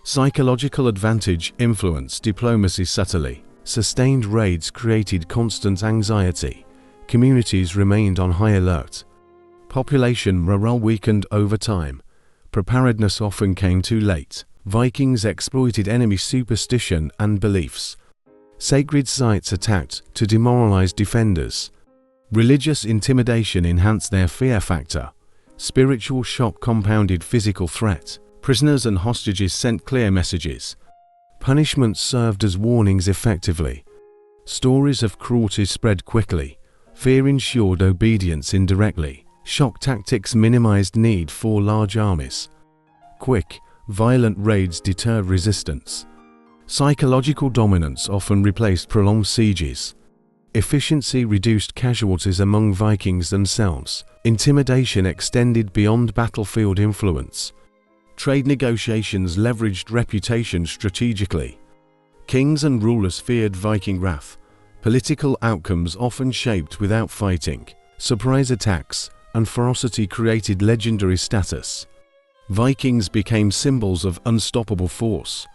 S1: Psychological advantage influenced diplomacy subtly. Sustained raids created constant anxiety. Communities remained on high alert. Population morale weakened over time. Preparedness often came too late. Vikings exploited enemy superstition and beliefs. Sacred sites attacked to demoralize defenders. Religious intimidation enhanced their fear factor. Spiritual shock compounded physical threat. Prisoners and hostages sent clear messages. Punishments served as warnings effectively. Stories of cruelty spread quickly. Fear ensured obedience indirectly. Shock tactics minimized need for large armies. Quick, violent raids deterred resistance. Psychological dominance often replaced prolonged sieges. Efficiency reduced casualties among Vikings themselves. Intimidation extended beyond battlefield influence. Trade negotiations leveraged reputation strategically. Kings and rulers feared Viking wrath. Political outcomes often shaped without fighting. Surprise attacks and ferocity created legendary status. Vikings became symbols of unstoppable force.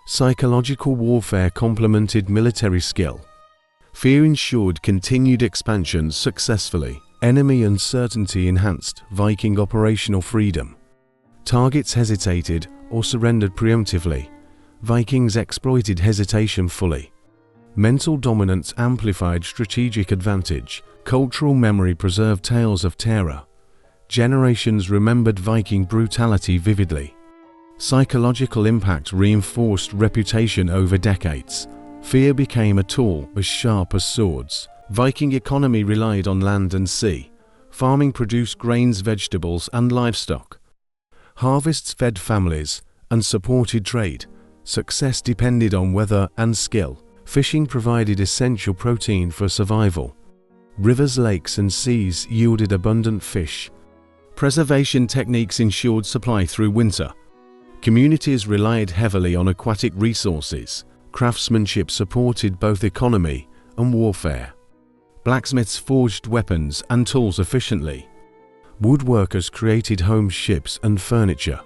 S1: Psychological warfare complemented military skill. Fear ensured continued expansion successfully. Enemy uncertainty enhanced Viking operational freedom. Targets hesitated or surrendered preemptively. Vikings exploited hesitation fully. Mental dominance amplified strategic advantage. Cultural memory preserved tales of terror. Generations remembered Viking brutality vividly. Psychological impact reinforced reputation over decades. Fear became a tool as sharp as swords. Viking economy relied on land and sea. Farming produced grains, vegetables, and livestock. Harvests fed families and supported trade. Success depended on weather and skill. Fishing provided essential protein for survival. Rivers, lakes, and seas yielded abundant fish. Preservation techniques ensured supply through winter. Communities relied heavily on aquatic resources. Craftsmanship supported both economy and warfare. Blacksmiths forged weapons and tools efficiently. Woodworkers created homes, ships, and furniture.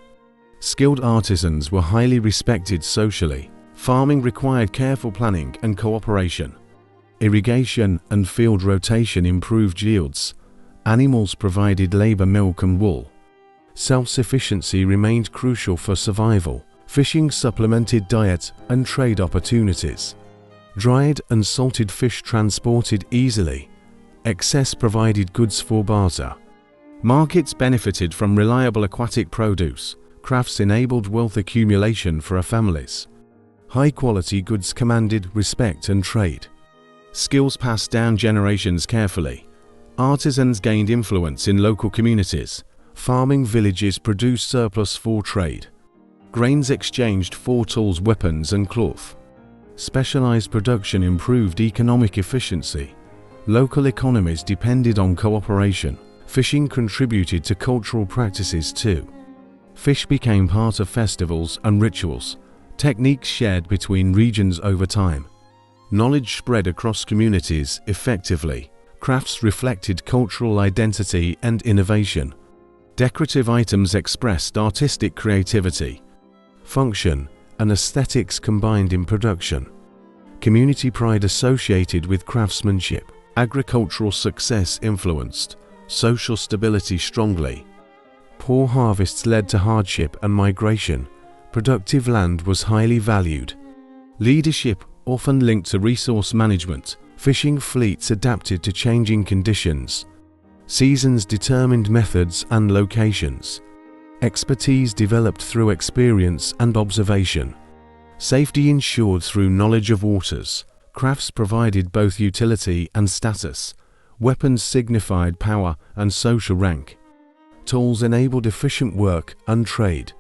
S1: Skilled artisans were highly respected socially. Farming required careful planning and cooperation. Irrigation and field rotation improved yields. Animals provided labor, milk, and wool. Self-sufficiency remained crucial for survival. Fishing supplemented diet and trade opportunities. Dried and salted fish transported easily. Excess provided goods for barter. Markets benefited from reliable aquatic produce. Crafts enabled wealth accumulation for families. High-quality goods commanded respect and trade. Skills passed down generations carefully. Artisans gained influence in local communities. Farming villages produced surplus for trade. Grains exchanged for tools, weapons, and cloth. Specialized production improved economic efficiency. Local economies depended on cooperation. Fishing contributed to cultural practices too. Fish became part of festivals and rituals. Techniques shared between regions over time. Knowledge spread across communities effectively. Crafts reflected cultural identity and innovation. Decorative items expressed artistic creativity. Function and aesthetics combined in production. Community pride associated with craftsmanship. Agricultural success influenced social stability strongly. Poor harvests led to hardship and migration. Productive land was highly valued. Leadership often linked to resource management. Fishing fleets adapted to changing conditions. Seasons determined methods and locations. Expertise developed through experience and observation. Safety ensured through knowledge of waters. Crafts provided both utility and status. Weapons signified power and social rank. Tools enabled efficient work and trade.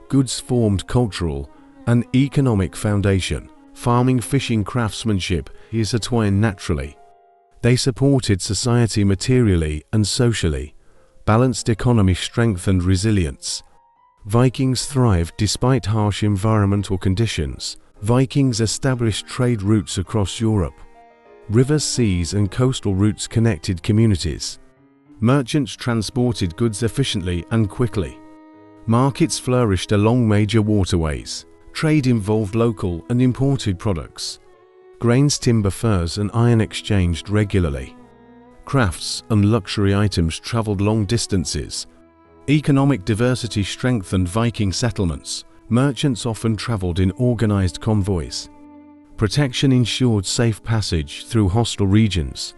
S1: Goods formed cultural and economic foundation. Farming, fishing, craftsmanship is intertwined naturally. They supported society materially and socially. Balanced economy strengthened resilience. Vikings thrived despite harsh environmental conditions. Vikings established trade routes across Europe. Rivers, seas, and coastal routes connected communities. Merchants transported goods efficiently and quickly. Markets flourished along major waterways. Trade involved local and imported products. Grains, timber, furs, and iron exchanged regularly. Crafts and luxury items traveled long distances. Economic diversity strengthened Viking settlements. Merchants often traveled in organized convoys. Protection ensured safe passage through hostile regions.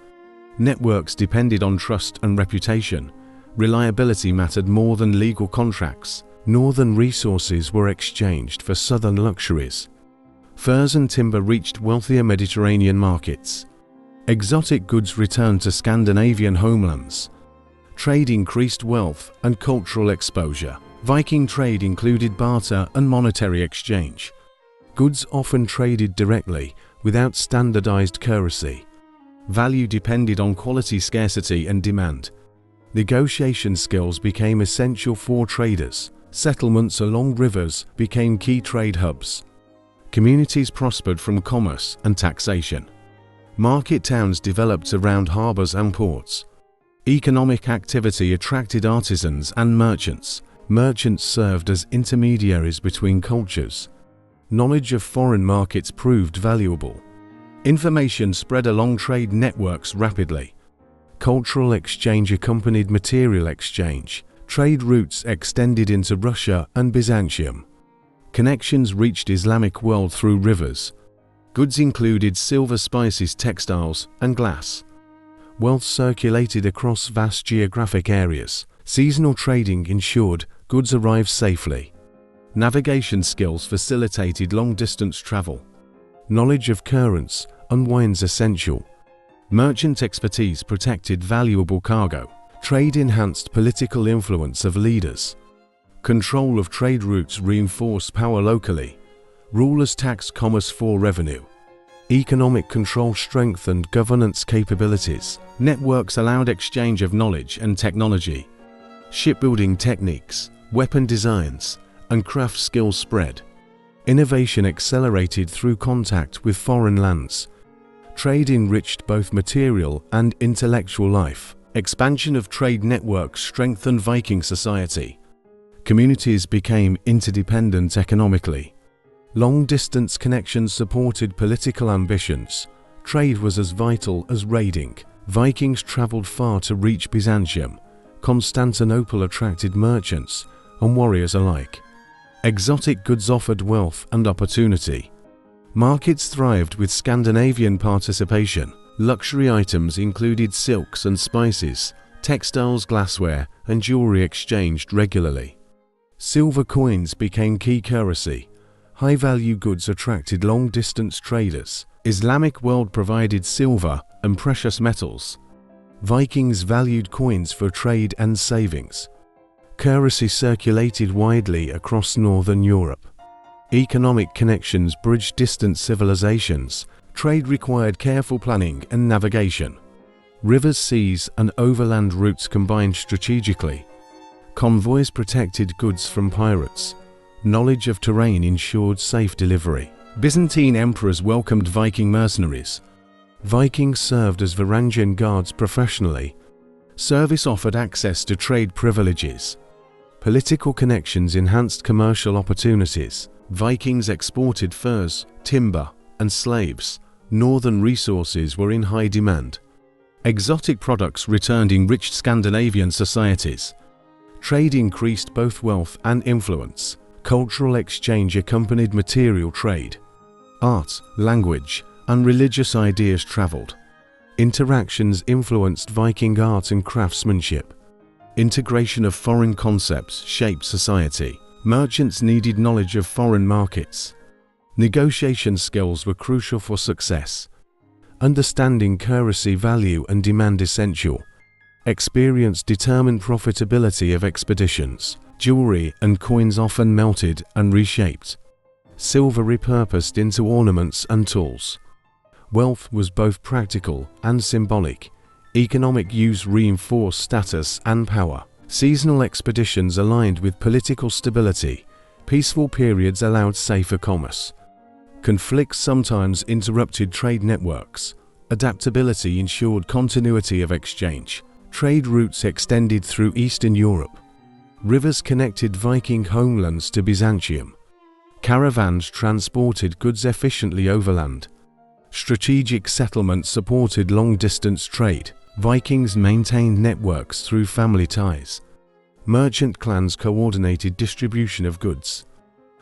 S1: Networks depended on trust and reputation. Reliability mattered more than legal contracts. Northern resources were exchanged for southern luxuries. Furs and timber reached wealthier Mediterranean markets. Exotic goods returned to Scandinavian homelands. Trade increased wealth and cultural exposure. Viking trade included barter and monetary exchange. Goods often traded directly, without standardized currency. Value depended on quality, scarcity, and demand. Negotiation skills became essential for traders. Settlements along rivers became key trade hubs. Communities prospered from commerce and taxation. Market towns developed around harbors and ports. Economic activity attracted artisans and merchants. Merchants served as intermediaries between cultures. Knowledge of foreign markets proved valuable. Information spread along trade networks rapidly. Cultural exchange accompanied material exchange. Trade routes extended into Russia and Byzantium. Connections reached Islamic world through rivers. Goods included silver, spices, textiles, and glass. Wealth circulated across vast geographic areas. Seasonal trading ensured goods arrived safely. Navigation skills facilitated long-distance travel. Knowledge of currents and winds essential. Merchant expertise protected valuable cargo. Trade enhanced political influence of leaders. Control of trade routes reinforced power locally. Rulers taxed commerce for revenue. Economic control strengthened governance capabilities. Networks allowed exchange of knowledge and technology. Shipbuilding techniques, weapon designs, and craft skills spread. Innovation accelerated through contact with foreign lands. Trade enriched both material and intellectual life. Expansion of trade networks strengthened Viking society. Communities became interdependent economically. Long-distance connections supported political ambitions. Trade was as vital as raiding. Vikings traveled far to reach Byzantium. Constantinople attracted merchants and warriors alike. Exotic goods offered wealth and opportunity. Markets thrived with Scandinavian participation. Luxury items included silks and spices, textiles, glassware, and jewelry exchanged regularly. Silver coins became key currency. High-value goods attracted long-distance traders. Islamic world provided silver and precious metals. Vikings valued coins for trade and savings. Currency circulated widely across northern Europe. Economic connections bridged distant civilizations. Trade required careful planning and navigation. Rivers, seas, and overland routes combined strategically. Convoys protected goods from pirates. Knowledge of terrain ensured safe delivery. Byzantine emperors welcomed Viking mercenaries. Vikings served as Varangian guards professionally. Service offered access to trade privileges. Political connections enhanced commercial opportunities. Vikings exported furs, timber, and slaves. Northern resources were in high demand. Exotic products returned enriched Scandinavian societies. Trade increased both wealth and influence. Cultural exchange accompanied material trade. Art, language, and religious ideas traveled. Interactions influenced Viking art and craftsmanship. Integration of foreign concepts shaped society. Merchants needed knowledge of foreign markets. Negotiation skills were crucial for success. Understanding currency value and demand essential. Experience determined profitability of expeditions. Jewelry and coins often melted and reshaped. Silver repurposed into ornaments and tools. Wealth was both practical and symbolic. Economic use reinforced status and power. Seasonal expeditions aligned with political stability. Peaceful periods allowed safer commerce. Conflicts sometimes interrupted trade networks. Adaptability ensured continuity of exchange. Trade routes extended through Eastern Europe. Rivers connected Viking homelands to Byzantium. Caravans transported goods efficiently overland. Strategic settlements supported long-distance trade. Vikings maintained networks through family ties. Merchant clans coordinated distribution of goods.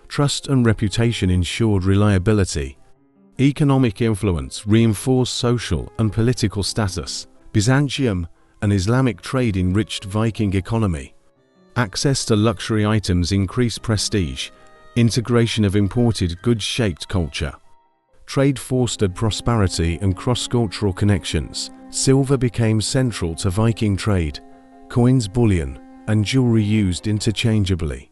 S1: Trust and reputation ensured reliability. Economic influence reinforced social and political status. Byzantium and Islamic trade enriched Viking economy. Access to luxury items increased prestige. Integration of imported goods shaped culture. Trade fostered prosperity and cross-cultural connections. Silver became central to Viking trade. Coins, bullion, and jewelry used interchangeably.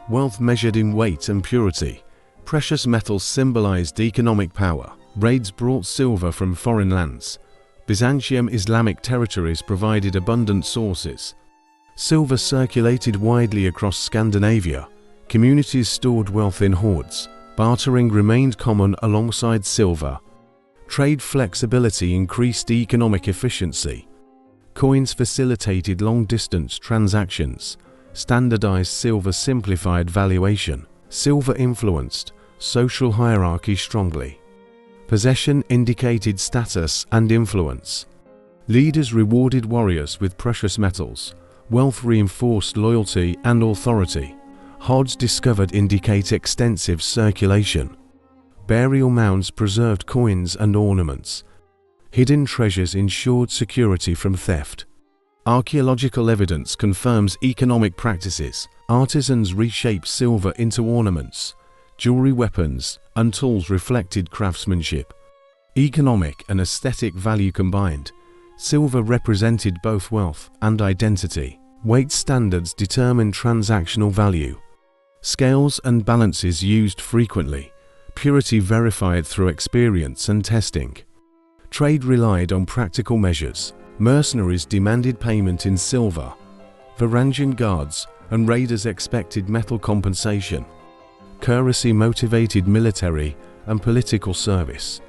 S1: Wealth measured in weight and purity. Precious metals symbolized economic power. Raids brought silver from foreign lands. Byzantium Islamic territories provided abundant sources. Silver circulated widely across Scandinavia. Communities stored wealth in hoards. Bartering remained common alongside silver. Trade flexibility increased economic efficiency. Coins facilitated long-distance transactions. Standardized silver simplified valuation. Silver influenced social hierarchy strongly. Possession indicated status and influence. Leaders rewarded warriors with precious metals. Wealth reinforced loyalty and authority. Hoards discovered indicate extensive circulation. Burial mounds preserved coins and ornaments. Hidden treasures ensured security from theft. Archaeological evidence confirms economic practices. Artisans reshaped silver into ornaments. Jewelry, weapons, and tools reflected craftsmanship. Economic and aesthetic value combined. Silver represented both wealth and identity. Weight standards determined transactional value. Scales and balances used frequently. Purity verified through experience and testing. Trade relied on practical measures. Mercenaries demanded payment in silver. Varangian guards and raiders expected metal compensation. Courtesy motivated military and political service.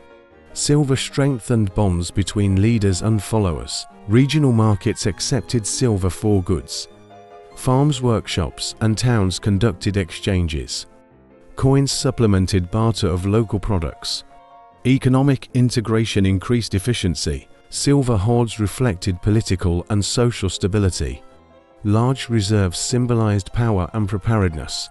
S1: Silver strengthened bonds between leaders and followers. Regional markets accepted silver for goods. Farms, workshops, and towns conducted exchanges. Coins supplemented barter of local products. Economic integration increased efficiency. Silver hoards reflected political and social stability. Large reserves symbolized power and preparedness.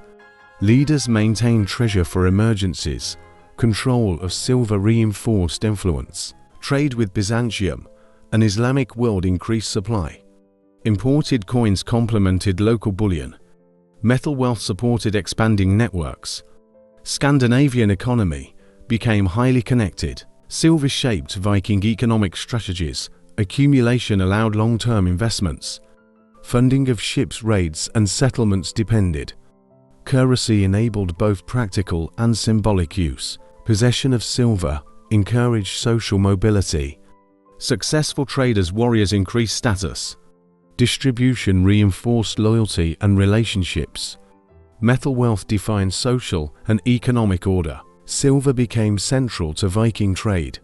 S1: Leaders maintained treasure for emergencies. Control of silver reinforced influence. Trade with Byzantium, an Islamic world, increased supply. Imported coins complemented local bullion. Metal wealth supported expanding networks. Scandinavian economy became highly connected. Silver shaped Viking economic strategies. Accumulation allowed long-term investments. Funding of ships' raids and settlements depended. Currency enabled both practical and symbolic use. Possession of silver encouraged social mobility. Successful traders, warriors increased status. Distribution reinforced loyalty and relationships. Metal wealth defined social and economic order. Silver became central to Viking trade.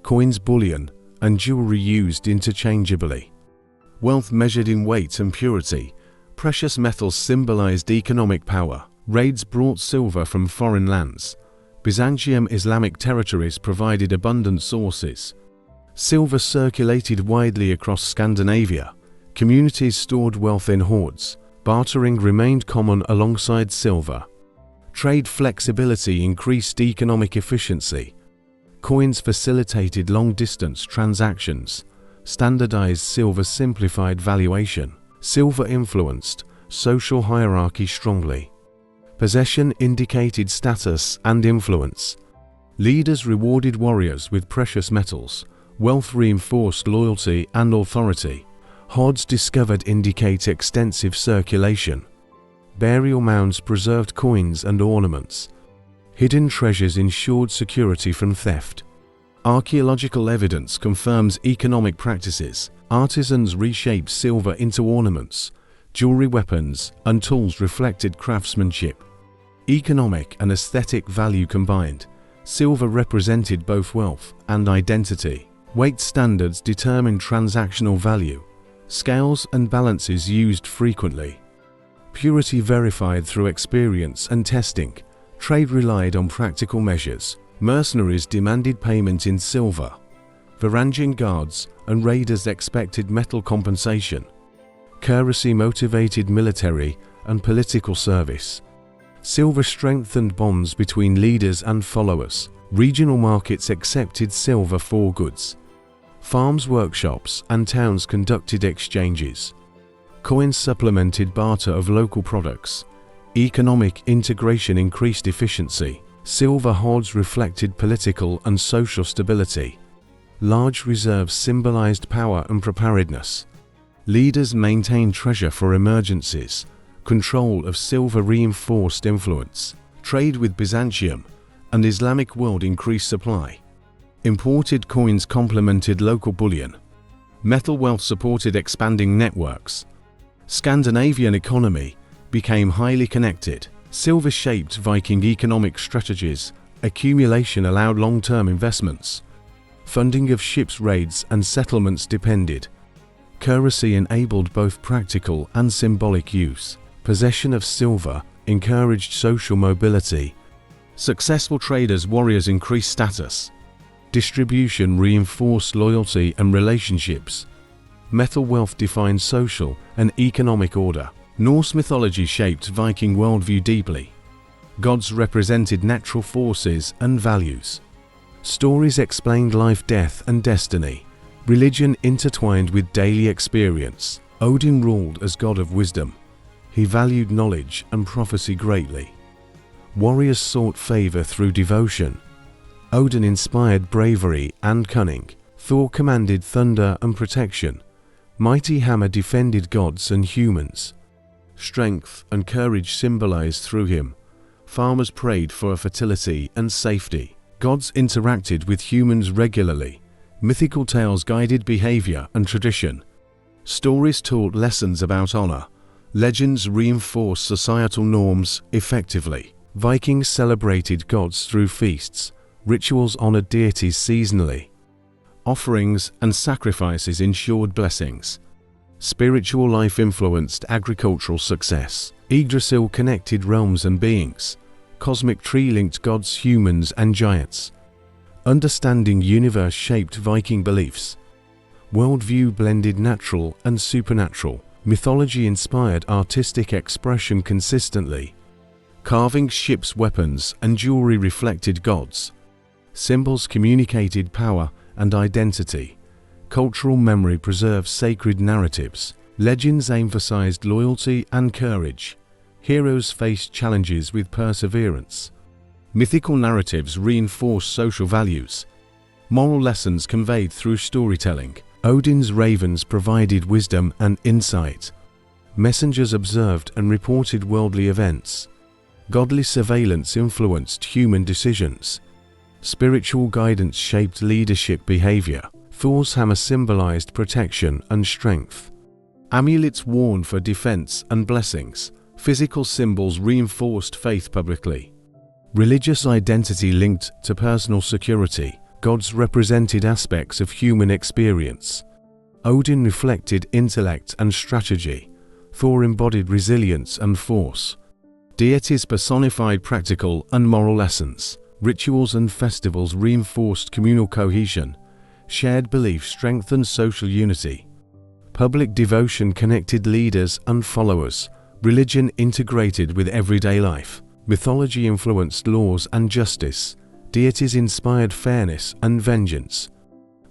S1: Coins, bullion, and jewelry used interchangeably. Wealth measured in weight and purity. Precious metals symbolized economic power. Raids brought silver from foreign lands. Byzantium Islamic territories provided abundant sources. Silver circulated widely across Scandinavia. Communities stored wealth in hoards. Bartering remained common alongside silver. Trade flexibility increased economic efficiency. Coins facilitated long-distance transactions. Standardized silver simplified valuation. Silver influenced social hierarchy strongly. Possession indicated status and influence. Leaders rewarded warriors with precious metals. Wealth reinforced loyalty and authority. Hoards discovered indicate extensive circulation. Burial mounds preserved coins and ornaments. Hidden treasures ensured security from theft. Archaeological evidence confirms economic practices. Artisans reshaped silver into ornaments. Jewelry, weapons, and tools reflected craftsmanship. Economic and aesthetic value combined. Silver represented both wealth and identity. Weight standards determined transactional value. Scales and balances used frequently. Purity verified through experience and testing. Trade relied on practical measures. Mercenaries demanded payment in silver. Varangian guards and raiders expected metal compensation. Courtesy motivated military and political service. Silver strengthened bonds between leaders and followers. Regional markets accepted silver for goods. Farms, workshops, and towns conducted exchanges. Coins supplemented barter of local products. Economic integration increased efficiency. Silver hoards reflected political and social stability. Large reserves symbolized power and preparedness. Leaders maintained treasure for emergencies. Control of silver reinforced influence. Trade with Byzantium, an Islamic world, increased supply. Imported coins complemented local bullion. Metal wealth supported expanding networks. Scandinavian economy became highly connected. Silver shaped Viking economic strategies. Accumulation allowed long-term investments. Funding of ships' raids and settlements depended. Currency enabled both practical and symbolic use. Possession of silver encouraged social mobility. Successful traders, warriors increased status. Distribution reinforced loyalty and relationships. Metal wealth defined social and economic order. Norse mythology shaped Viking worldview deeply. Gods represented natural forces and values. Stories explained life, death, and destiny. Religion intertwined with daily experience. Odin ruled as god of wisdom. He valued knowledge and prophecy greatly. Warriors sought favor through devotion. Odin inspired bravery and cunning. Thor commanded thunder and protection. Mighty hammer defended gods and humans. Strength and courage symbolized through him. Farmers prayed for fertility and safety. Gods interacted with humans regularly. Mythical tales guided behavior and tradition. Stories taught lessons about honor. Legends reinforced societal norms effectively. Vikings celebrated gods through feasts. Rituals honored deities seasonally. Offerings and sacrifices ensured blessings. Spiritual life influenced agricultural success. Yggdrasil connected realms and beings. Cosmic tree linked gods, humans, and giants. Understanding universe shaped Viking beliefs. Worldview blended natural and supernatural. Mythology inspired artistic expression consistently. Carvings, ships, weapons, and jewelry reflected gods. Symbols communicated power and identity. Cultural memory preserved sacred narratives. Legends emphasized loyalty and courage. Heroes faced challenges with perseverance. Mythical narratives reinforced social values. Moral lessons conveyed through storytelling. Odin's ravens provided wisdom and insight. Messengers observed and reported worldly events. Godly surveillance influenced human decisions. Spiritual guidance shaped leadership behavior. Thor's hammer symbolized protection and strength. Amulets worn for defense and blessings. Physical symbols reinforced faith publicly. Religious identity linked to personal security. Gods represented aspects of human experience. Odin reflected intellect and strategy. Thor embodied resilience and force. Deities personified practical and moral lessons. Rituals and festivals reinforced communal cohesion. Shared belief strengthened social unity. Public devotion connected leaders and followers. Religion integrated with everyday life. Mythology influenced laws and justice. Deities inspired fairness and vengeance.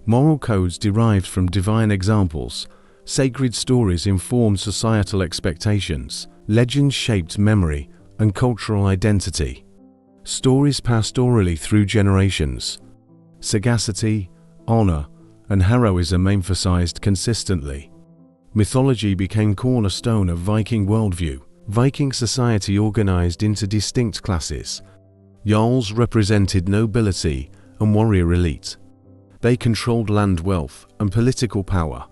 S1: Moral codes derived from divine examples. Sacred stories informed societal expectations. Legends shaped memory and cultural identity. Stories passed orally through generations. Sagacity, honor, and heroism emphasized consistently. Mythology became cornerstone of Viking worldview. Viking society organized into distinct classes. Jarls represented nobility and warrior elite. They controlled land wealth and political power.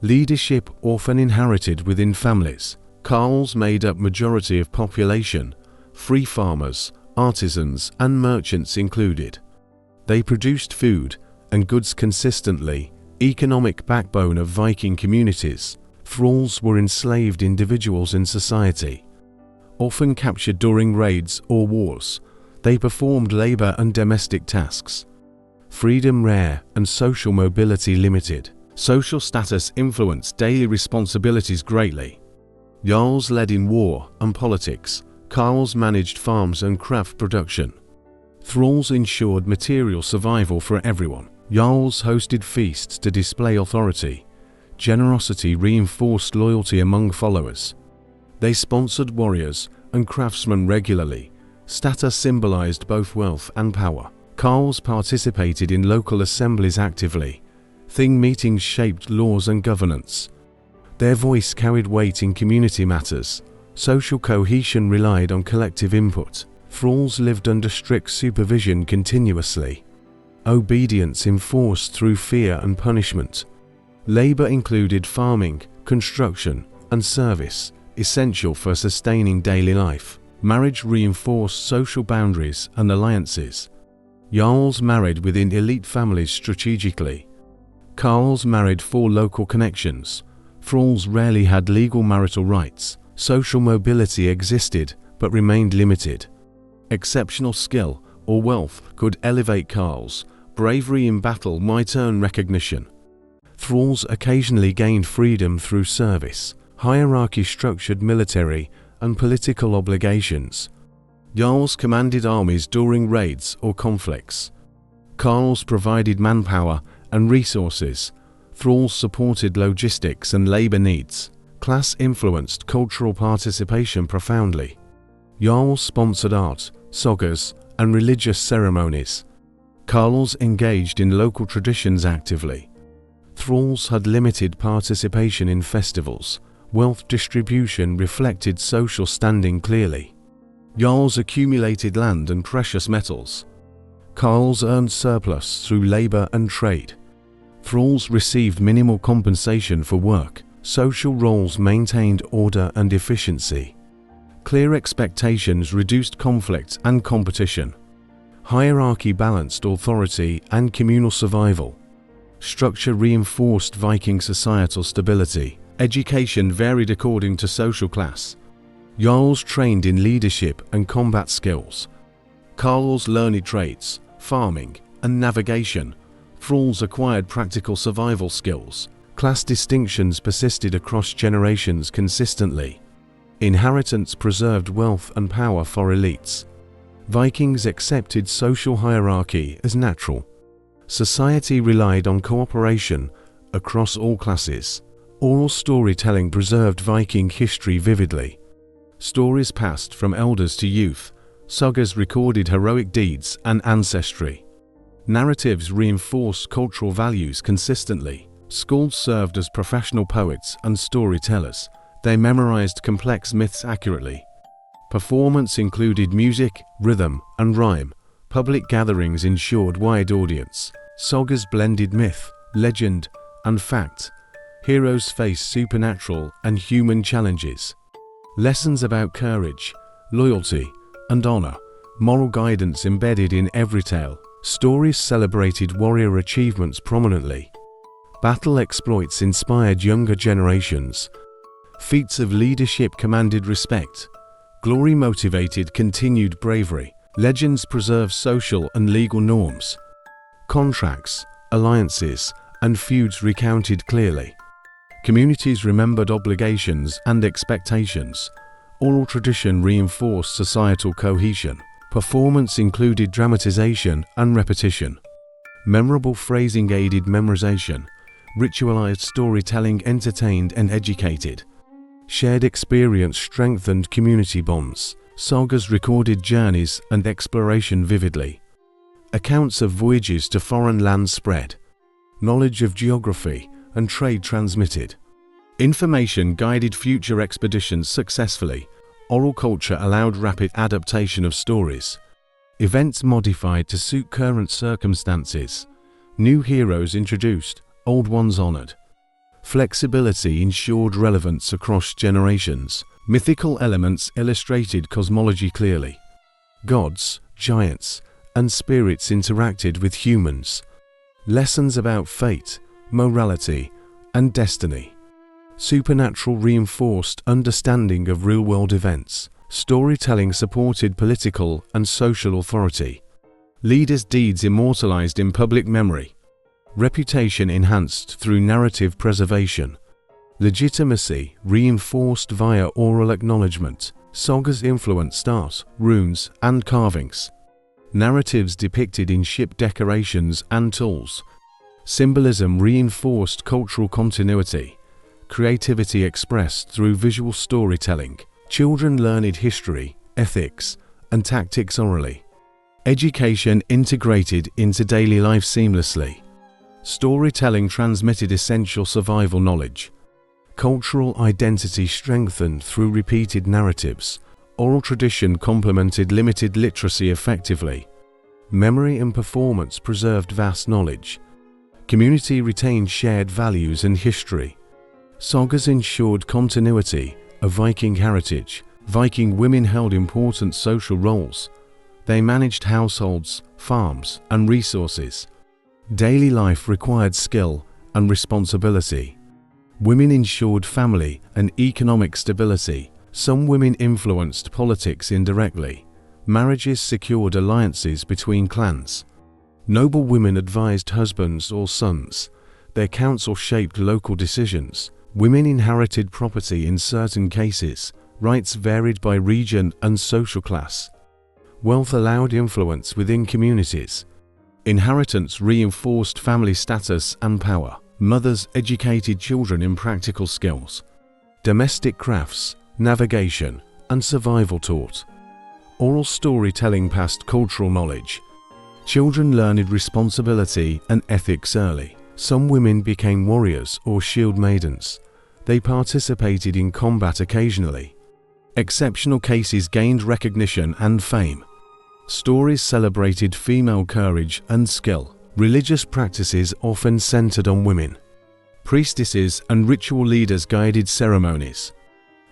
S1: Leadership often inherited within families. Carls made up majority of population. Free farmers, artisans, and merchants included. They produced food and goods consistently. Economic backbone of Viking communities. Thralls were enslaved individuals in society. Often captured during raids or wars, they performed labor and domestic tasks. Freedom rare and social mobility limited. Social status influenced daily responsibilities greatly. Jarls led in war and politics. Carls managed farms and craft production. Thralls ensured material survival for everyone. Jarls hosted feasts to display authority. Generosity reinforced loyalty among followers. They sponsored warriors and craftsmen regularly. Status symbolized both wealth and power. Carls participated in local assemblies actively. Thing meetings shaped laws and governance. Their voice carried weight in community matters. Social cohesion relied on collective input. Thralls lived under strict supervision continuously. Obedience enforced through fear and punishment. Labor included farming, construction, and service, essential for sustaining daily life. Marriage reinforced social boundaries and alliances. Jarls married within elite families strategically. Carls married for local connections. Thralls rarely had legal marital rights. Social mobility existed but remained limited. Exceptional skill or wealth could elevate Carls. Bravery in battle might earn recognition. Thralls occasionally gained freedom through service. Hierarchy structured military and political obligations. Jarls commanded armies during raids or conflicts. Carls provided manpower and resources. Thralls supported logistics and labor needs. Class influenced cultural participation profoundly. Jarls sponsored art, sagas, and religious ceremonies. Jarls engaged in local traditions actively. Thralls had limited participation in festivals. Wealth distribution reflected social standing clearly. Jarls accumulated land and precious metals. Jarls earned surplus through labor and trade. Thralls received minimal compensation for work. Social roles maintained order and efficiency. Clear expectations reduced conflict and competition. Hierarchy balanced authority and communal survival. Structure reinforced Viking societal stability. Education varied according to social class. Jarls trained in leadership and combat skills. Jarls learned trades, farming, and navigation. Thralls acquired practical survival skills. Class distinctions persisted across generations consistently. Inheritance preserved wealth and power for elites. Vikings accepted social hierarchy as natural. Society relied on cooperation across all classes. Oral storytelling preserved Viking history vividly. Stories passed from elders to youth. Sagas recorded heroic deeds and ancestry. Narratives reinforced cultural values consistently. Skalds served as professional poets and storytellers. They memorized complex myths accurately. Performance included music, rhythm, and rhyme. Public gatherings ensured wide audience. Sagas blended myth, legend, and fact. Heroes faced supernatural and human challenges. Lessons about courage, loyalty, and honor. Moral guidance embedded in every tale. Stories celebrated warrior achievements prominently. Battle exploits inspired younger generations. Feats of leadership commanded respect. Glory motivated continued bravery. Legends preserved social and legal norms. Contracts, alliances, and feuds recounted clearly. Communities remembered obligations and expectations. Oral tradition reinforced societal cohesion. Performance included dramatization and repetition. Memorable phrasing aided memorization. Ritualized storytelling entertained and educated. Shared experience strengthened community bonds. Sagas recorded journeys and exploration vividly. Accounts of voyages to foreign lands spread. Knowledge of geography and trade transmitted. Information guided future expeditions successfully. Oral culture allowed rapid adaptation of stories. Events modified to suit current circumstances. New heroes introduced, old ones honored. Flexibility ensured relevance across generations. Mythical elements illustrated cosmology clearly. Gods, giants, and spirits interacted with humans. Lessons about fate, morality, and destiny. Supernatural reinforced understanding of real-world events. Storytelling supported political and social authority. Leaders' deeds immortalized in public memory. Reputation enhanced through narrative preservation. Legitimacy reinforced via oral acknowledgement. Sagas influenced art, runes, and carvings. Narratives depicted in ship decorations and tools. Symbolism reinforced cultural continuity. Creativity expressed through visual storytelling. Children learned history, ethics, and tactics orally. Education integrated into daily life seamlessly. Storytelling transmitted essential survival knowledge. Cultural identity strengthened through repeated narratives. Oral tradition complemented limited literacy effectively. Memory and performance preserved vast knowledge. Community retained shared values and history. Sagas ensured continuity of Viking heritage. Viking women held important social roles. They managed households, farms, and resources. Daily life required skill and responsibility. Women ensured family and economic stability. Some women influenced politics indirectly. Marriages secured alliances between clans. Noble women advised husbands or sons. Their counsel shaped local decisions. Women inherited property in certain cases. Rights varied by region and social class. Wealth allowed influence within communities. Inheritance reinforced family status and power. Mothers educated children in practical skills. Domestic crafts, navigation, and survival taught. Oral storytelling passed cultural knowledge. Children learned responsibility and ethics early. Some women became warriors or shield maidens. They participated in combat occasionally. Exceptional cases gained recognition and fame. Stories celebrated female courage and skill. Religious practices often centered on women. Priestesses and ritual leaders guided ceremonies.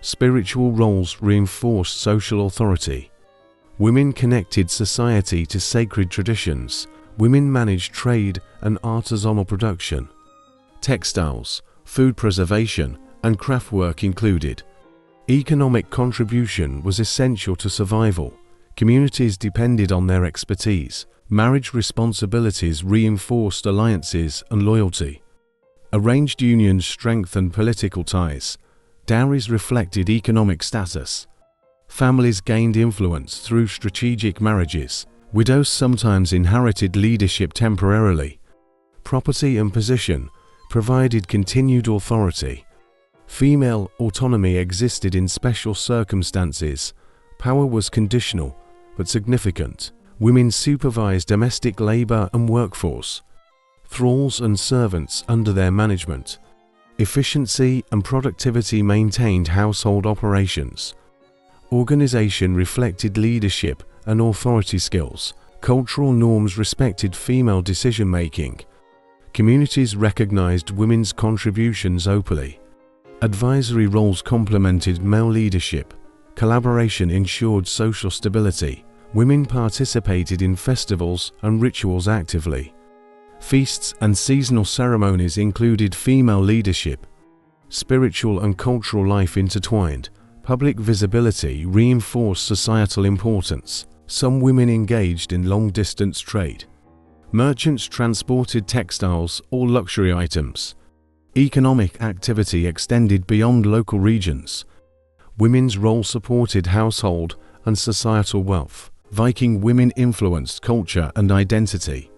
S1: Spiritual roles reinforced social authority. Women connected society to sacred traditions. Women managed trade and artisanal production. Textiles, food preservation, and craftwork included. Economic contribution was essential to survival. Communities depended on their expertise. Marriage responsibilities reinforced alliances and loyalty. Arranged unions strengthened political ties. Dowries reflected economic status. Families gained influence through strategic marriages. Widows sometimes inherited leadership temporarily. Property and position provided continued authority. Female autonomy existed in special circumstances. Power was conditional but significant. Women supervised domestic labor and workforce. Thralls and servants under their management. Efficiency and productivity maintained household operations. Organization reflected leadership and authority skills. Cultural norms respected female decision-making. Communities recognized women's contributions openly. Advisory roles complemented male leadership. Collaboration ensured social stability. Women participated in festivals and rituals actively. Feasts and seasonal ceremonies included female leadership. Spiritual and cultural life intertwined. Public visibility reinforced societal importance. Some women engaged in long-distance trade. Merchants transported textiles or luxury items. Economic activity extended beyond local regions. Women's role supported household and societal wealth. Viking women influenced culture and identity.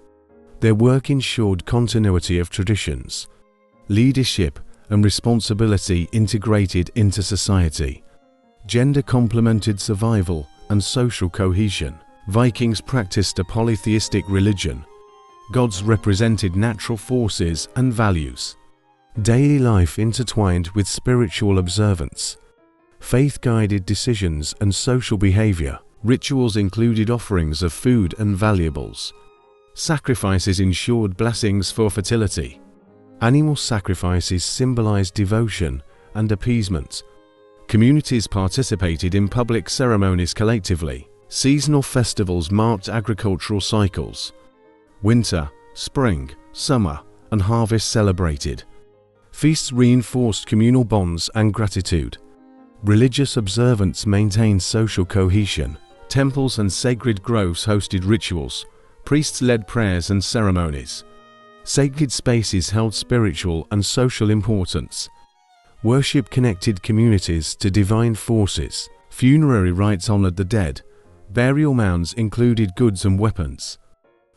S1: Their work ensured continuity of traditions. Leadership and responsibility integrated into society. Gender complemented survival and social cohesion. Vikings practiced a polytheistic religion. Gods represented natural forces and values. Daily life intertwined with spiritual observance. Faith guided decisions and social behavior. Rituals included offerings of food and valuables. Sacrifices ensured blessings for fertility. Animal sacrifices symbolized devotion and appeasement. Communities participated in public ceremonies collectively. Seasonal festivals marked agricultural cycles. Winter, spring, summer, and harvest celebrated. Feasts reinforced communal bonds and gratitude. Religious observance maintained social cohesion. Temples and sacred groves hosted rituals. Priests led prayers and ceremonies. Sacred spaces held spiritual and social importance. Worship connected communities to divine forces. Funerary rites honored the dead. Burial mounds included goods and weapons.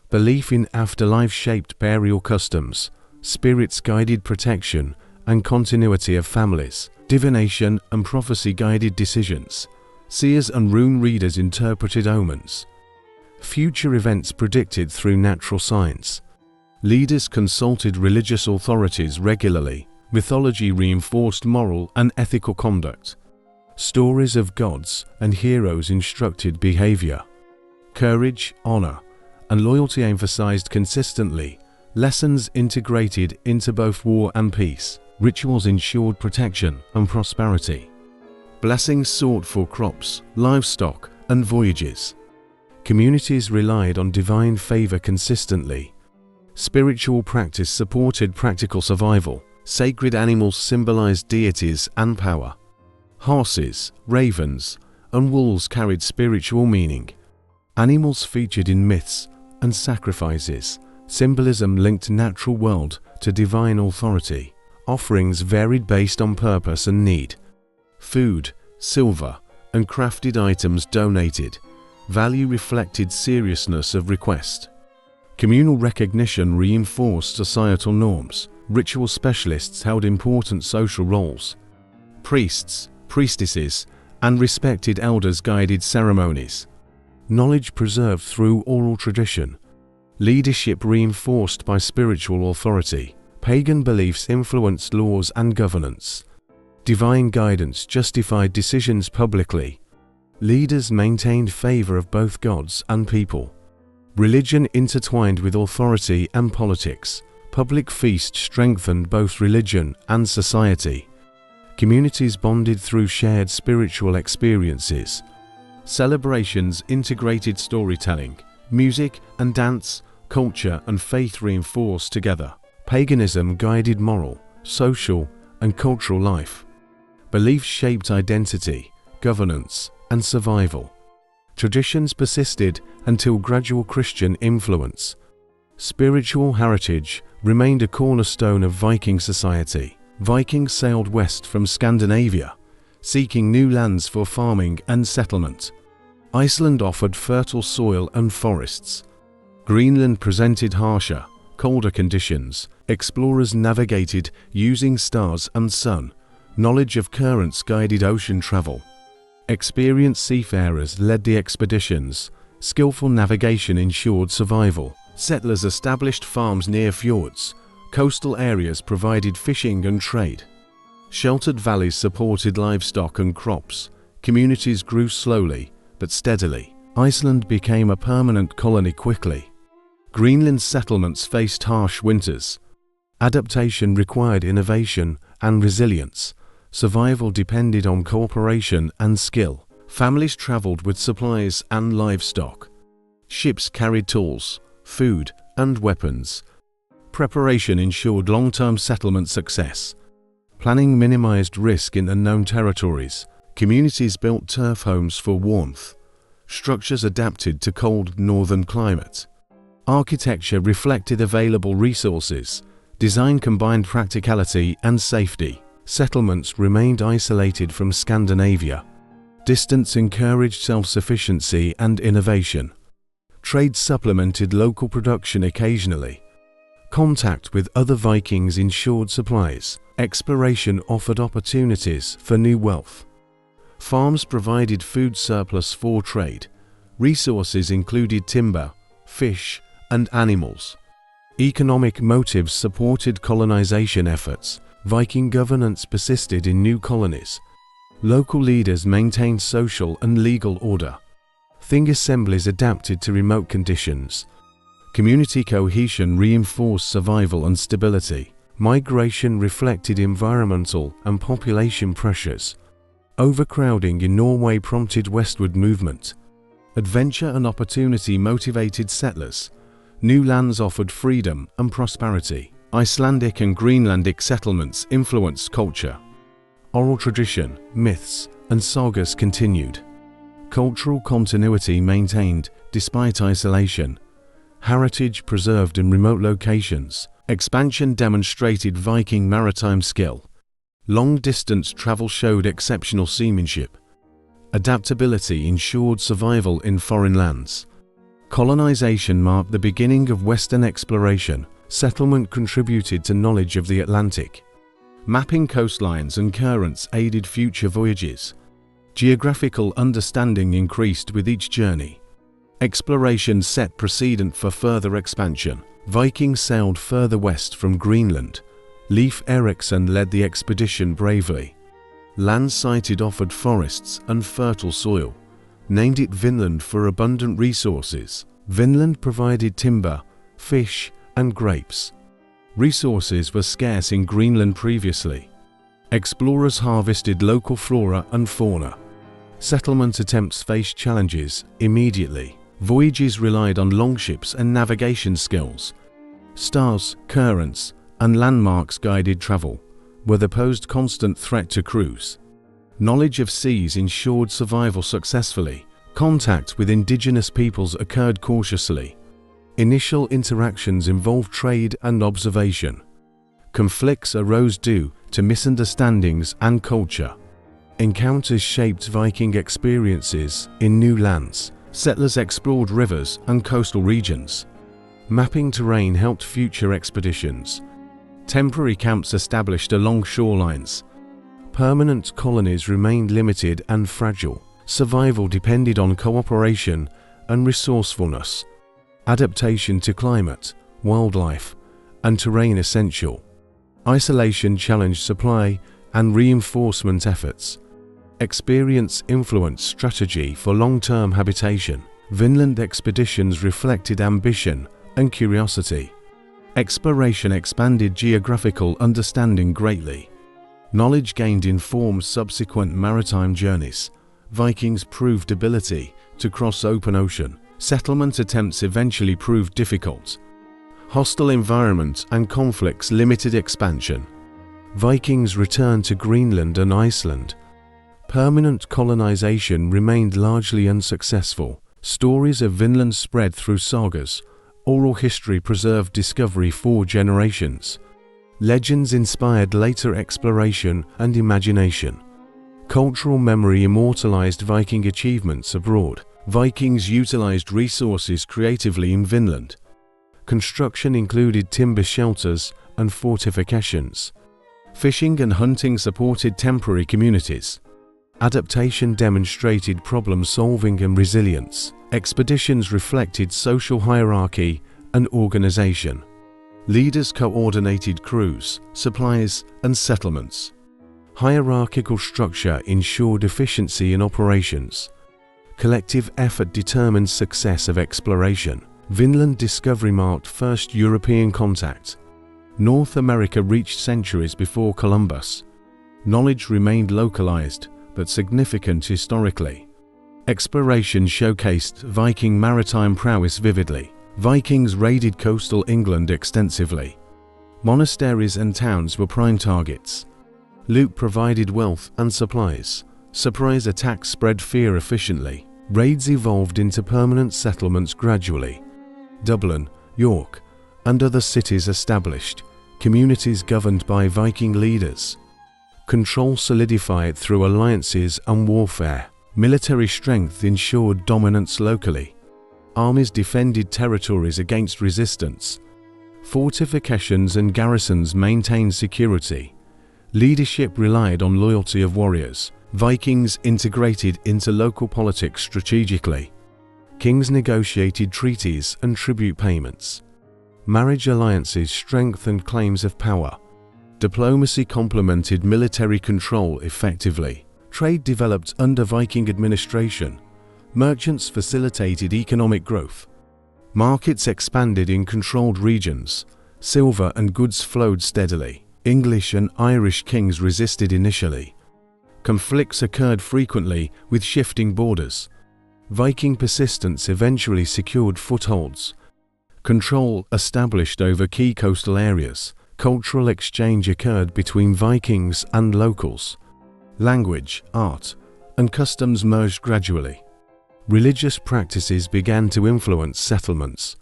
S1: Belief in afterlife shaped burial customs. Spirits guided protection and continuity of families. Divination and prophecy guided decisions. Seers and rune readers interpreted omens. Future events predicted through natural science. Leaders consulted religious authorities regularly. Mythology reinforced moral and ethical conduct. Stories of gods and heroes instructed behavior. Courage, honor, and loyalty emphasized consistently. Lessons integrated into both war and peace. Rituals ensured protection and prosperity. Blessings sought for crops, livestock, and voyages. Communities relied on divine favor consistently. Spiritual practice supported practical survival. Sacred animals symbolized deities and power. Horses, ravens, and wolves carried spiritual meaning. Animals featured in myths and sacrifices. Symbolism linked natural world to divine authority. Offerings varied based on purpose and need. Food, silver, and crafted items donated. Value reflected seriousness of request. Communal recognition reinforced societal norms. Ritual specialists held important social roles. Priests, priestesses, and respected elders guided ceremonies. Knowledge preserved through oral tradition. Leadership reinforced by spiritual authority. Pagan beliefs influenced laws and governance. Divine guidance justified decisions publicly. Leaders maintained favor of both gods and people. Religion intertwined with authority and politics. Public feasts strengthened both religion and society. Communities bonded through shared spiritual experiences. Celebrations integrated storytelling, music and dance, culture and faith reinforced together. Paganism guided moral, social, and cultural life. Beliefs shaped identity, governance, and survival. Traditions persisted until gradual Christian influence. Spiritual heritage remained a cornerstone of Viking society. Vikings sailed west from Scandinavia, seeking new lands for farming and settlement. Iceland offered fertile soil and forests. Greenland presented harsher, colder conditions. Explorers navigated using stars and sun. Knowledge of currents guided ocean travel. Experienced seafarers led the expeditions. Skillful navigation ensured survival. Settlers established farms near fjords. Coastal areas provided fishing and trade. Sheltered valleys supported livestock and crops. Communities grew slowly but steadily. Iceland became a permanent colony quickly. Greenland's settlements faced harsh winters. Adaptation required innovation and resilience. Survival depended on cooperation and skill. Families traveled with supplies and livestock. Ships carried tools, food, and weapons. Preparation ensured long-term settlement success. Planning minimized risk in unknown territories. Communities built turf homes for warmth. Structures adapted to cold northern climate. Architecture reflected available resources. Design combined practicality and safety. Settlements remained isolated from Scandinavia. Distance encouraged self-sufficiency and innovation. Trade supplemented local production occasionally. Contact with other Vikings ensured supplies. Exploration offered opportunities for new wealth. Farms provided food surplus for trade. Resources included timber, fish, and animals. Economic motives supported colonization efforts. Viking governance persisted in new colonies. Local leaders maintained social and legal order. Thing assemblies adapted to remote conditions. Community cohesion reinforced survival and stability. Migration reflected environmental and population pressures. Overcrowding in Norway prompted westward movement. Adventure and opportunity motivated settlers. New lands offered freedom and prosperity. Icelandic and Greenlandic settlements influenced culture. Oral tradition, myths, and sagas continued. Cultural continuity maintained despite isolation. Heritage preserved in remote locations. Expansion demonstrated Viking maritime skill. Long-distance travel showed exceptional seamanship. Adaptability ensured survival in foreign lands. Colonization marked the beginning of Western exploration. Settlement contributed to knowledge of the Atlantic. Mapping coastlines and currents aided future voyages. Geographical understanding increased with each journey. Exploration set precedent for further expansion. Vikings sailed further west from Greenland. Leif Erikson led the expedition bravely. Land sighted offered forests and fertile soil. Named it Vinland for abundant resources. Vinland provided timber, fish, and grapes. Resources were scarce in Greenland previously. Explorers harvested local flora and fauna. Settlement attempts faced challenges immediately. Voyages relied on longships and navigation skills. Stars, currents, and landmarks guided travel, where posed constant threat to crews. Knowledge of seas ensured survival successfully. Contact with indigenous peoples occurred cautiously. Initial interactions involved trade and observation. Conflicts arose due to misunderstandings and culture. Encounters shaped Viking experiences in new lands. Settlers explored rivers and coastal regions. Mapping terrain helped future expeditions. Temporary camps established along shorelines. Permanent colonies remained limited and fragile. Survival depended on cooperation and resourcefulness. Adaptation to climate, wildlife, and terrain essential. Isolation challenged supply and reinforcement efforts. Experience influenced strategy for long-term habitation. Vinland expeditions reflected ambition and curiosity. Exploration expanded geographical understanding greatly. Knowledge gained informed subsequent maritime journeys. Vikings proved ability to cross open ocean. Settlement attempts eventually proved difficult. Hostile environment and conflicts limited expansion. Vikings returned to Greenland and Iceland. Permanent colonization remained largely unsuccessful. Stories of Vinland spread through sagas. Oral history preserved discovery for generations. Legends inspired later exploration and imagination. Cultural memory immortalized Viking achievements abroad. Vikings utilized resources creatively in Vinland. Construction included timber shelters and fortifications. Fishing and hunting supported temporary communities. Adaptation demonstrated problem-solving and resilience. Expeditions reflected social hierarchy and organization. Leaders coordinated crews, supplies, and settlements. Hierarchical structure ensured efficiency in operations. Collective effort determined success of exploration. Vinland discovery marked first European contact. North America reached centuries before Columbus. Knowledge remained localized, but significant historically. Exploration showcased Viking maritime prowess vividly. Vikings raided coastal England extensively. Monasteries and towns were prime targets. Loot provided wealth and supplies. Surprise attacks spread fear efficiently. Raids evolved into permanent settlements gradually. Dublin, York, and other cities established. Communities governed by Viking leaders. Control solidified through alliances and warfare. Military strength ensured dominance locally. Armies defended territories against resistance. Fortifications and garrisons maintained security. Leadership relied on loyalty of warriors. Vikings integrated into local politics strategically. Kings negotiated treaties and tribute payments. Marriage alliances strengthened claims of power. Diplomacy complemented military control effectively. Trade developed under Viking administration. Merchants facilitated economic growth. Markets expanded in controlled regions. Silver and goods flowed steadily. English and Irish kings resisted initially. Conflicts occurred frequently with shifting borders. Viking persistence eventually secured footholds. Control established over key coastal areas. Cultural exchange occurred between Vikings and locals. Language, art, and customs merged gradually. Religious practices began to influence settlements.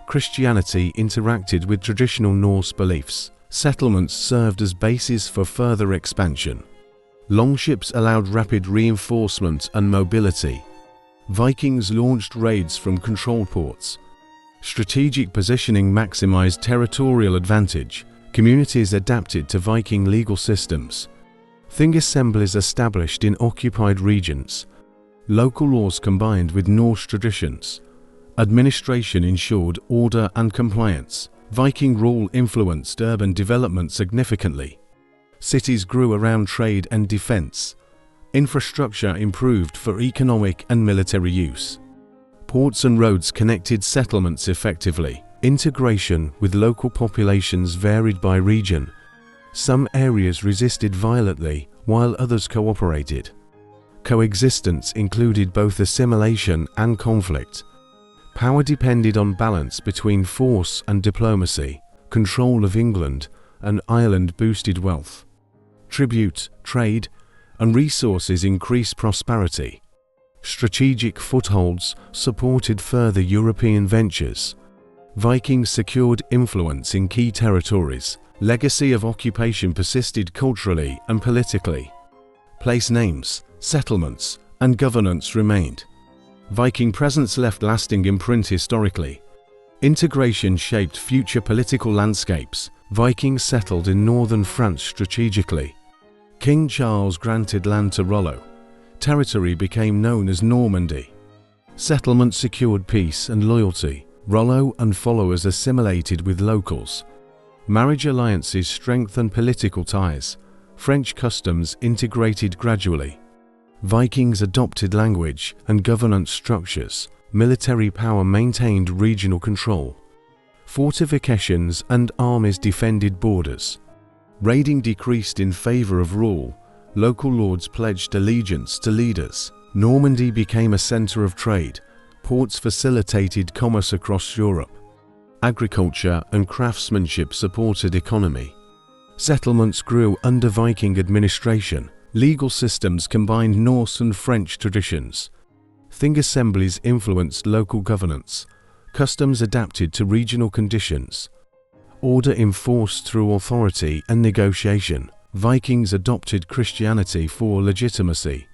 S1: Christianity interacted with traditional Norse beliefs. Settlements served as bases for further expansion. Longships allowed rapid reinforcement and mobility. Vikings launched raids from controlled ports. Strategic positioning maximized territorial advantage. Communities adapted to Viking legal systems. Thing assemblies established in occupied regions. Local laws combined with Norse traditions. Administration ensured order and compliance. Viking rule influenced urban development significantly. Cities grew around trade and defense. Infrastructure improved for economic and military use. Ports and roads connected settlements effectively. Integration with local populations varied by region. Some areas resisted violently, while others cooperated. Coexistence included both assimilation and conflict. Power depended on balance between force and diplomacy. Control of England and Ireland boosted wealth. Tribute, trade, and resources increased prosperity. Strategic footholds supported further European ventures. Vikings secured influence in key territories. Legacy of occupation persisted culturally and politically. Place names, settlements, and governance remained. Viking presence left lasting imprint historically. Integration shaped future political landscapes. Vikings settled in northern France strategically. King Charles granted land to Rollo. Territory became known as Normandy. Settlement secured peace and loyalty. Rollo and followers assimilated with locals. Marriage alliances strengthened political ties. French customs integrated gradually. Vikings adopted language and governance structures. Military power maintained regional control. Fortifications and armies defended borders. Raiding decreased in favor of rule. Local lords pledged allegiance to leaders. Normandy became a center of trade. Ports facilitated commerce across Europe. Agriculture and craftsmanship supported economy. Settlements grew under Viking administration. Legal systems combined Norse and French traditions. Thing assemblies influenced local governance. Customs adapted to regional conditions. Order enforced through authority and negotiation. Vikings adopted Christianity for legitimacy.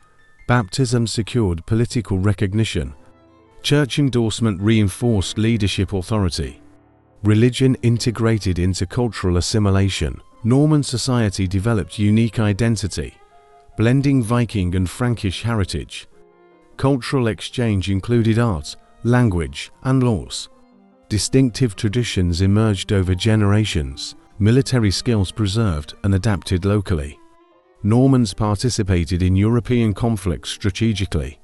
S1: Baptism secured political recognition. Church endorsement reinforced leadership authority. Religion integrated into cultural assimilation. Norman society developed unique identity, blending Viking and Frankish heritage. Cultural exchange included art, language, and laws. Distinctive traditions emerged over generations. Military skills preserved and adapted locally. Normans participated in European conflicts strategically.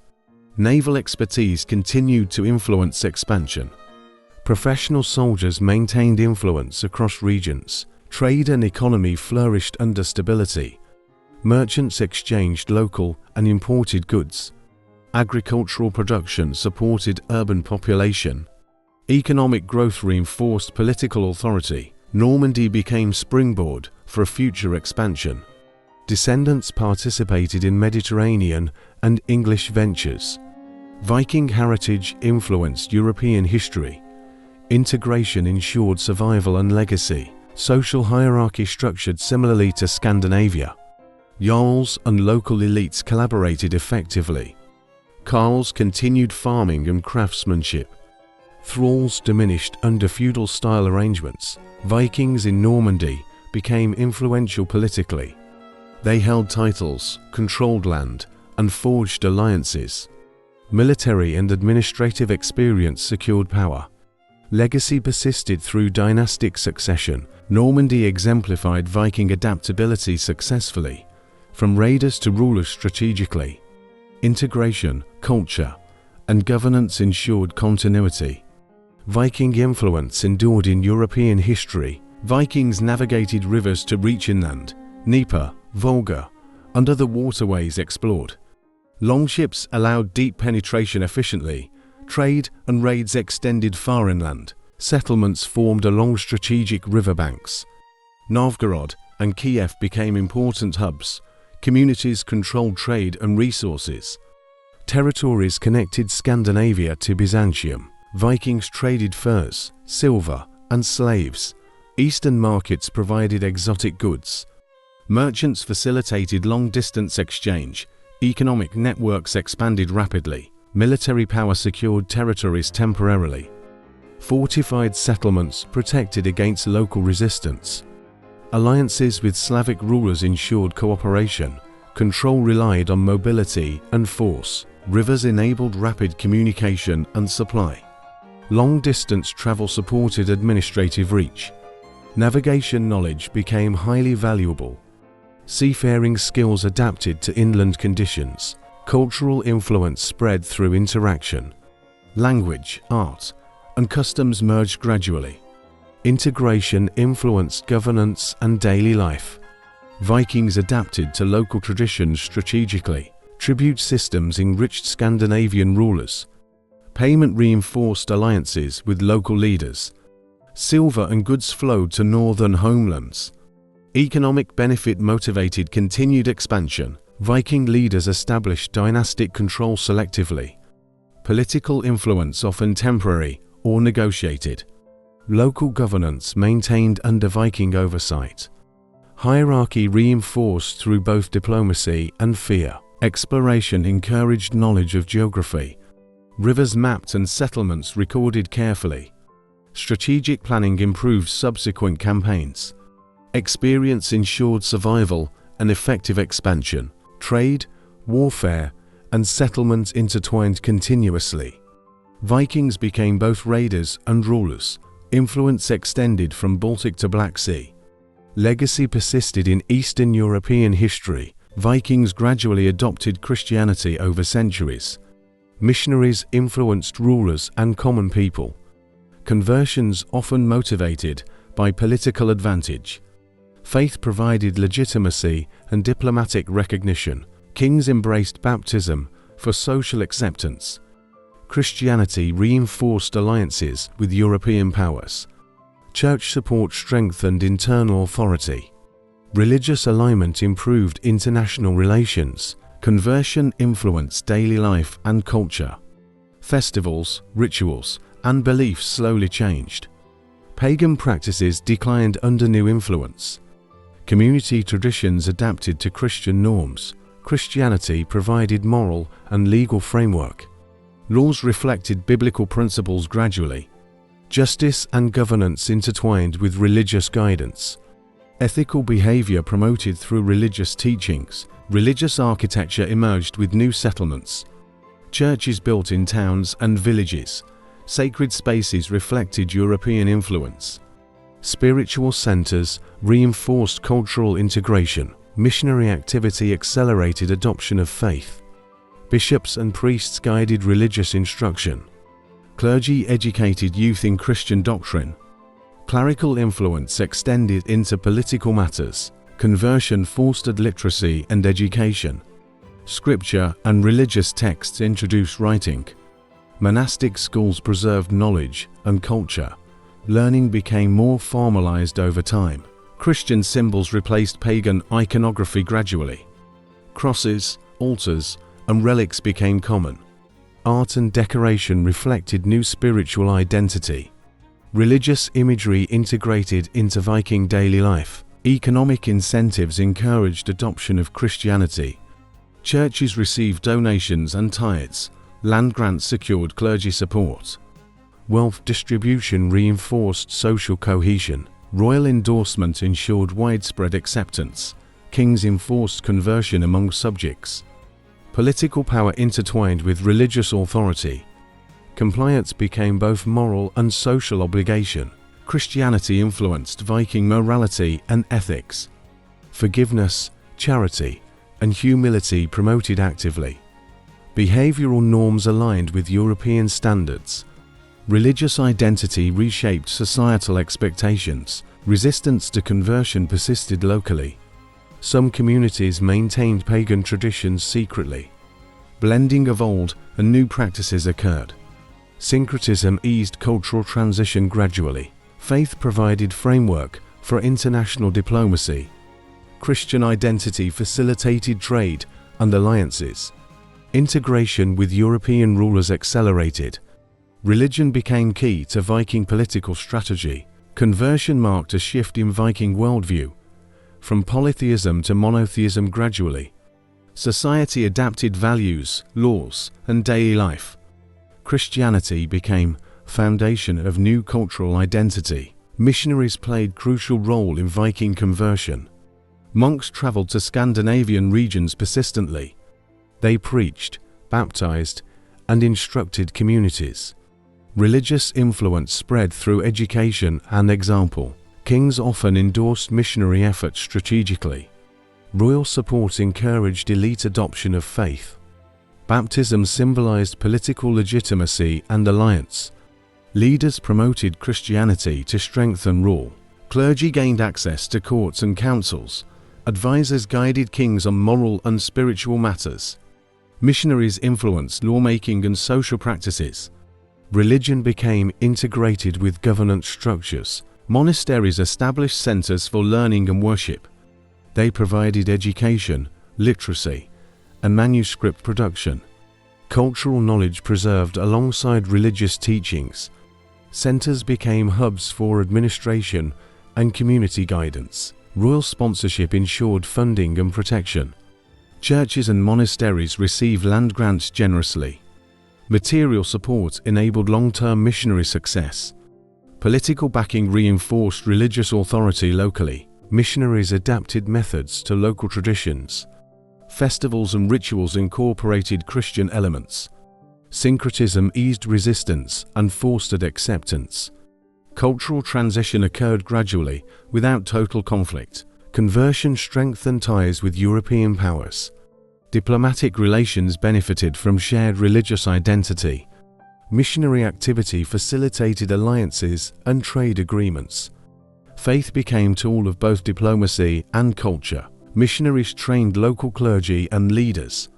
S1: Naval expertise continued to influence expansion. Professional soldiers maintained influence across regions. Trade and economy flourished under stability. Merchants exchanged local and imported goods. Agricultural production supported urban population. Economic growth reinforced political authority. Normandy became springboard for future expansion. Descendants participated in Mediterranean and English ventures. Viking heritage influenced European history. Integration ensured survival and legacy. Social hierarchy structured similarly to Scandinavia. Jarls and local elites collaborated effectively. Carls continued farming and craftsmanship. Thralls diminished under feudal-style arrangements. Vikings in Normandy became influential politically. They held titles, controlled land, and forged alliances. Military and administrative experience secured power. Legacy persisted through dynastic succession. Normandy exemplified Viking adaptability successfully, from raiders to rulers strategically. Integration, culture, and governance ensured continuity. Viking influence endured in European history. Vikings navigated rivers to reach inland, Dnieper, Volga, and other waterways explored. Longships allowed deep penetration efficiently. Trade and raids extended far inland. Settlements formed along strategic riverbanks. Novgorod and Kiev became important hubs. Communities controlled trade and resources. Territories connected Scandinavia to Byzantium. Vikings traded furs, silver, and slaves. Eastern markets provided exotic goods. Merchants facilitated long-distance exchange. Economic networks expanded rapidly. Military power secured territories temporarily. Fortified settlements protected against local resistance. Alliances with Slavic rulers ensured cooperation. Control relied on mobility and force. Rivers enabled rapid communication and supply. Long-distance travel supported administrative reach. Navigation knowledge became highly valuable. Seafaring skills adapted to inland conditions. Cultural influence spread through interaction. Language, art, and customs merged gradually. Integration influenced governance and daily life. Vikings adapted to local traditions strategically. Tribute systems enriched Scandinavian rulers. Payment reinforced alliances with local leaders. Silver and goods flowed to northern homelands. Economic benefit motivated continued expansion. Viking leaders established dynastic control selectively. Political influence often temporary or negotiated. Local governance maintained under Viking oversight. Hierarchy reinforced through both diplomacy and fear. Exploration encouraged knowledge of geography. Rivers mapped and settlements recorded carefully. Strategic planning improved subsequent campaigns. Experience ensured survival and effective expansion. Trade, warfare, and settlements intertwined continuously. Vikings became both raiders and rulers. Influence extended from Baltic to Black Sea. Legacy persisted in Eastern European history. Vikings gradually adopted Christianity over centuries. Missionaries influenced rulers and common people. Conversions often motivated by political advantage. Faith provided legitimacy and diplomatic recognition. Kings embraced baptism for social acceptance. Christianity reinforced alliances with European powers. Church support strengthened internal authority. Religious alignment improved international relations. Conversion influenced daily life and culture. Festivals, rituals, and beliefs slowly changed. Pagan practices declined under new influence. Community traditions adapted to Christian norms. Christianity provided moral and legal framework. Laws reflected biblical principles gradually. Justice and governance intertwined with religious guidance. Ethical behavior promoted through religious teachings. Religious architecture emerged with new settlements. Churches built in towns and villages. Sacred spaces reflected European influence. Spiritual centers reinforced cultural integration. Missionary activity accelerated adoption of faith. Bishops and priests guided religious instruction. Clergy educated youth in Christian doctrine. Clerical influence extended into political matters. Conversion fostered literacy and education. Scripture and religious texts introduced writing. Monastic schools preserved knowledge and culture. Learning became more formalized over time. Christian symbols replaced pagan iconography gradually. Crosses, altars, and relics became common. Art and decoration reflected new spiritual identity. Religious imagery integrated into Viking daily life. Economic incentives encouraged adoption of Christianity. Churches received donations and tithes. Land grants secured clergy support. Wealth distribution reinforced social cohesion. Royal endorsement ensured widespread acceptance. Kings enforced conversion among subjects. Political power intertwined with religious authority. Compliance became both moral and social obligation. Christianity influenced Viking morality and ethics. Forgiveness, charity, and humility promoted actively. Behavioral norms aligned with European standards. Religious identity reshaped societal expectations. Resistance to conversion persisted locally. Some communities maintained pagan traditions secretly. Blending of old and new practices occurred. Syncretism eased cultural transition gradually. Faith provided framework for international diplomacy. Christian identity facilitated trade and alliances. Integration with European rulers accelerated. Religion became key to Viking political strategy. Conversion marked a shift in Viking worldview, from polytheism to monotheism gradually. Society adapted values, laws, and daily life. Christianity became foundation of new cultural identity. Missionaries played crucial role in Viking conversion. Monks traveled to Scandinavian regions persistently. They preached, baptized, and instructed communities. Religious influence spread through education and example. Kings often endorsed missionary efforts strategically. Royal support encouraged elite adoption of faith. Baptism symbolized political legitimacy and alliance. Leaders promoted Christianity to strengthen rule. Clergy gained access to courts and councils. Advisors guided kings on moral and spiritual matters. Missionaries influenced lawmaking and social practices. Religion became integrated with governance structures. Monasteries established centers for learning and worship. They provided education, literacy, and manuscript production. Cultural knowledge preserved alongside religious teachings. Centers became hubs for administration and community guidance. Royal sponsorship ensured funding and protection. Churches and monasteries received land grants generously. Material support enabled long-term missionary success. Political backing reinforced religious authority locally. Missionaries adapted methods to local traditions. Festivals and rituals incorporated Christian elements. Syncretism eased resistance and fostered acceptance. Cultural transition occurred gradually, without total conflict. Conversion strengthened ties with European powers. Diplomatic relations benefited from shared religious identity. Missionary activity facilitated alliances and trade agreements. Faith became a tool of both diplomacy and culture. Missionaries trained local clergy and leaders.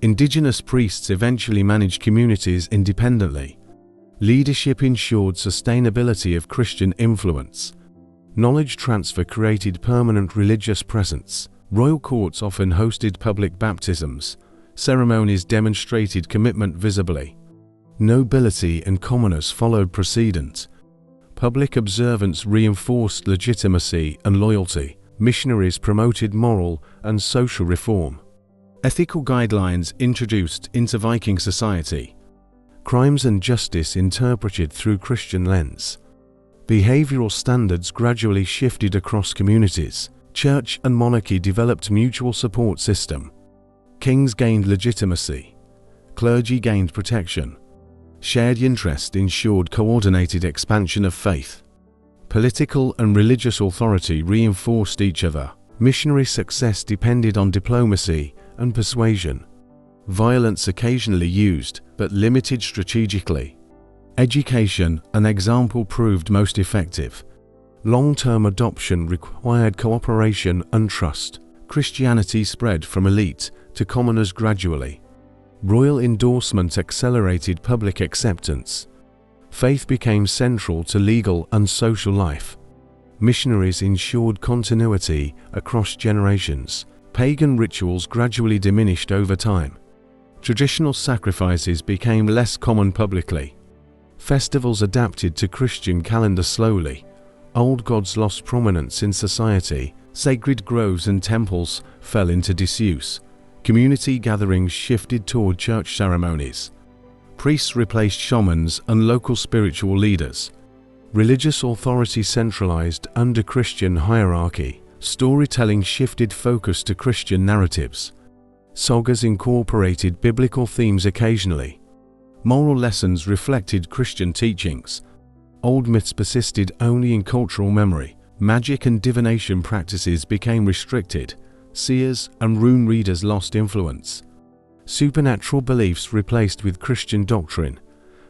S1: Indigenous priests eventually managed communities independently. Leadership ensured sustainability of Christian influence. Knowledge transfer created permanent religious presence. Royal courts often hosted public baptisms. Ceremonies demonstrated commitment visibly. Nobility and commoners followed precedent. Public observance reinforced legitimacy and loyalty. Missionaries promoted moral and social reform. Ethical guidelines introduced into Viking society. Crimes and justice interpreted through Christian lens. Behavioral standards gradually shifted across communities. Church and monarchy developed mutual support system. Kings gained legitimacy. Clergy gained protection. Shared interest ensured coordinated expansion of faith. Political and religious authority reinforced each other. Missionary success depended on diplomacy and persuasion. Violence occasionally used, but limited strategically. Education, an example, proved most effective. Long-term adoption required cooperation and trust. Christianity spread from elite to commoners gradually. Royal endorsement accelerated public acceptance. Faith became central to legal and social life. Missionaries ensured continuity across generations. Pagan rituals gradually diminished over time. Traditional sacrifices became less common publicly. Festivals adapted to Christian calendar slowly. Old gods lost prominence in society. Sacred groves and temples fell into disuse. Community gatherings shifted toward church ceremonies. Priests replaced shamans and local spiritual leaders. Religious authority centralized under Christian hierarchy. Storytelling shifted focus to Christian narratives. Sagas incorporated biblical themes occasionally. Moral lessons reflected Christian teachings. Old myths persisted only in cultural memory. Magic and divination practices became restricted. Seers and rune readers lost influence. Supernatural beliefs replaced with Christian doctrine.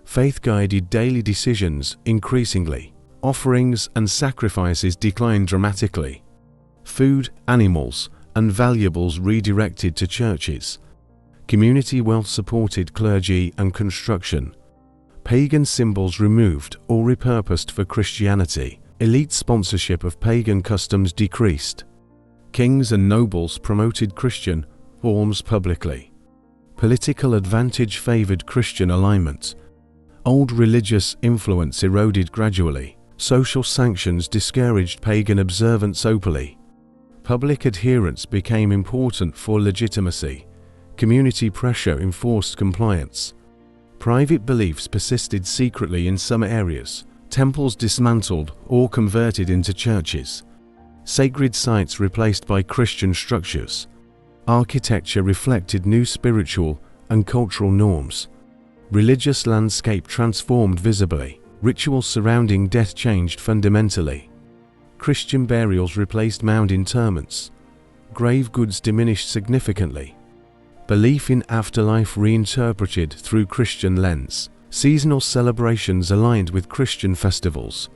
S1: Faith guided daily decisions increasingly. Offerings and sacrifices declined dramatically. Food, animals, and valuables redirected to churches. Community wealth supported clergy and construction. Pagan symbols removed or repurposed for Christianity. Elite sponsorship of pagan customs decreased. Kings and nobles promoted Christian forms publicly. Political advantage favored Christian alignment. Old religious influence eroded gradually. Social sanctions discouraged pagan observance openly. Public adherence became important for legitimacy. Community pressure enforced compliance. Private beliefs persisted secretly in some areas. Temples dismantled or converted into churches. Sacred sites replaced by Christian structures. Architecture reflected new spiritual and cultural norms. Religious landscape transformed visibly. Rituals surrounding death changed fundamentally. Christian burials replaced mound interments. Grave goods diminished significantly. Belief in afterlife reinterpreted through Christian lens. Seasonal celebrations aligned with Christian festivals.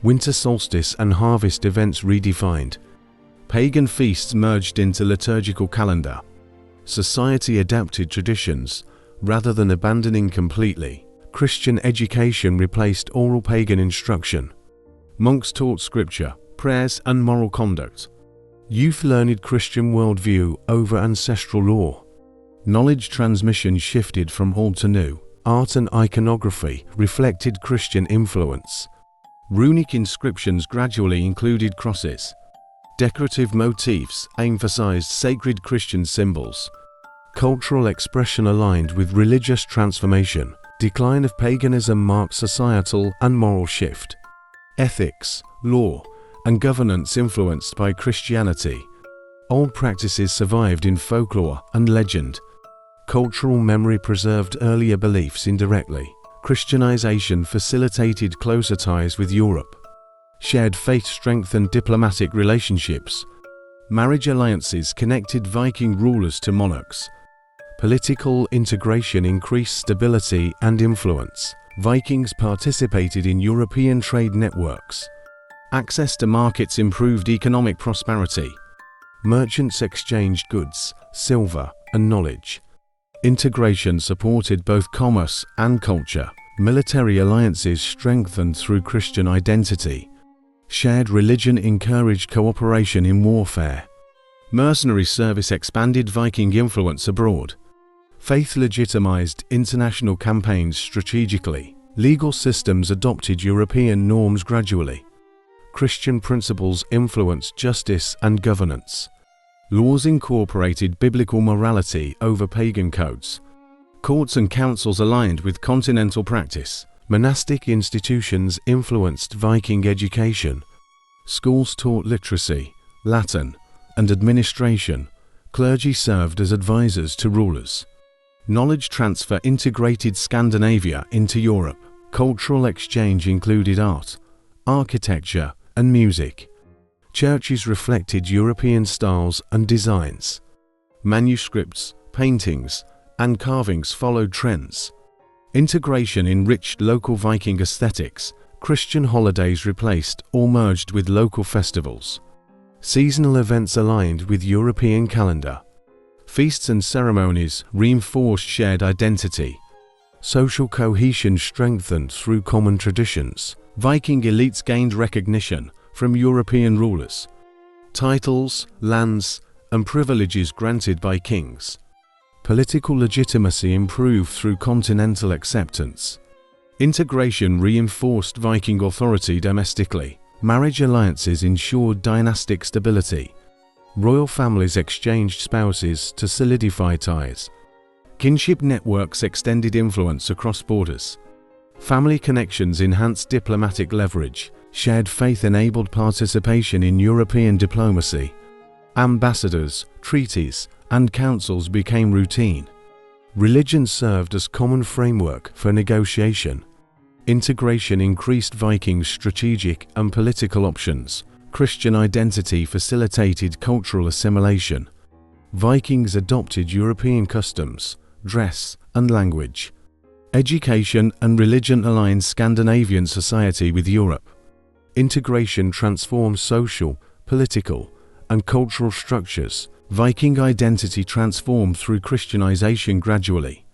S1: Winter solstice and harvest events redefined. Pagan feasts merged into liturgical calendar. Society adapted traditions rather than abandoning completely. Christian education replaced oral pagan instruction. Monks taught scripture, prayers, and moral conduct. Youth learned Christian worldview over ancestral law. Knowledge transmission shifted from old to new. Art and iconography reflected Christian influence. Runic inscriptions gradually included crosses. Decorative motifs emphasized sacred Christian symbols. Cultural expression aligned with religious transformation. Decline of paganism marked societal and moral shift. Ethics, law, and governance influenced by Christianity. Old practices survived in folklore and legend. Cultural memory preserved earlier beliefs indirectly. Christianization facilitated closer ties with Europe. Shared faith strengthened diplomatic relationships. Marriage alliances connected Viking rulers to monarchs. Political integration increased stability and influence. Vikings participated in European trade networks. Access to markets improved economic prosperity. Merchants exchanged goods, silver, and knowledge. Integration supported both commerce and culture. Military alliances strengthened through Christian identity. Shared religion encouraged cooperation in warfare. Mercenary service expanded Viking influence abroad. Faith legitimized international campaigns strategically. Legal systems adopted European norms gradually. Christian principles influenced justice and governance. Laws incorporated biblical morality over pagan codes. Courts and councils aligned with continental practice. Monastic institutions influenced Viking education. Schools taught literacy, Latin, and administration. Clergy served as advisors to rulers. Knowledge transfer integrated Scandinavia into Europe. Cultural exchange included art, architecture, and music. Churches reflected European styles and designs. Manuscripts, paintings, and carvings followed trends. Integration enriched local Viking aesthetics. Christian holidays replaced or merged with local festivals. Seasonal events aligned with European calendar. Feasts and ceremonies reinforced shared identity. Social cohesion strengthened through common traditions. Viking elites gained recognition from European rulers. Titles, lands, and privileges granted by kings. Political legitimacy improved through continental acceptance. Integration reinforced Viking authority domestically. Marriage alliances ensured dynastic stability. Royal families exchanged spouses to solidify ties. Kinship networks extended influence across borders. Family connections enhanced diplomatic leverage. Shared faith enabled participation in European diplomacy. Ambassadors, treaties, and councils became routine. Religion served as common framework for negotiation. Integration increased Vikings' strategic and political options. Christian identity facilitated cultural assimilation. Vikings adopted European customs, dress, and language. Education and religion aligned Scandinavian society with Europe. Integration transformed social, political, and cultural structures. Viking identity transformed through Christianization gradually.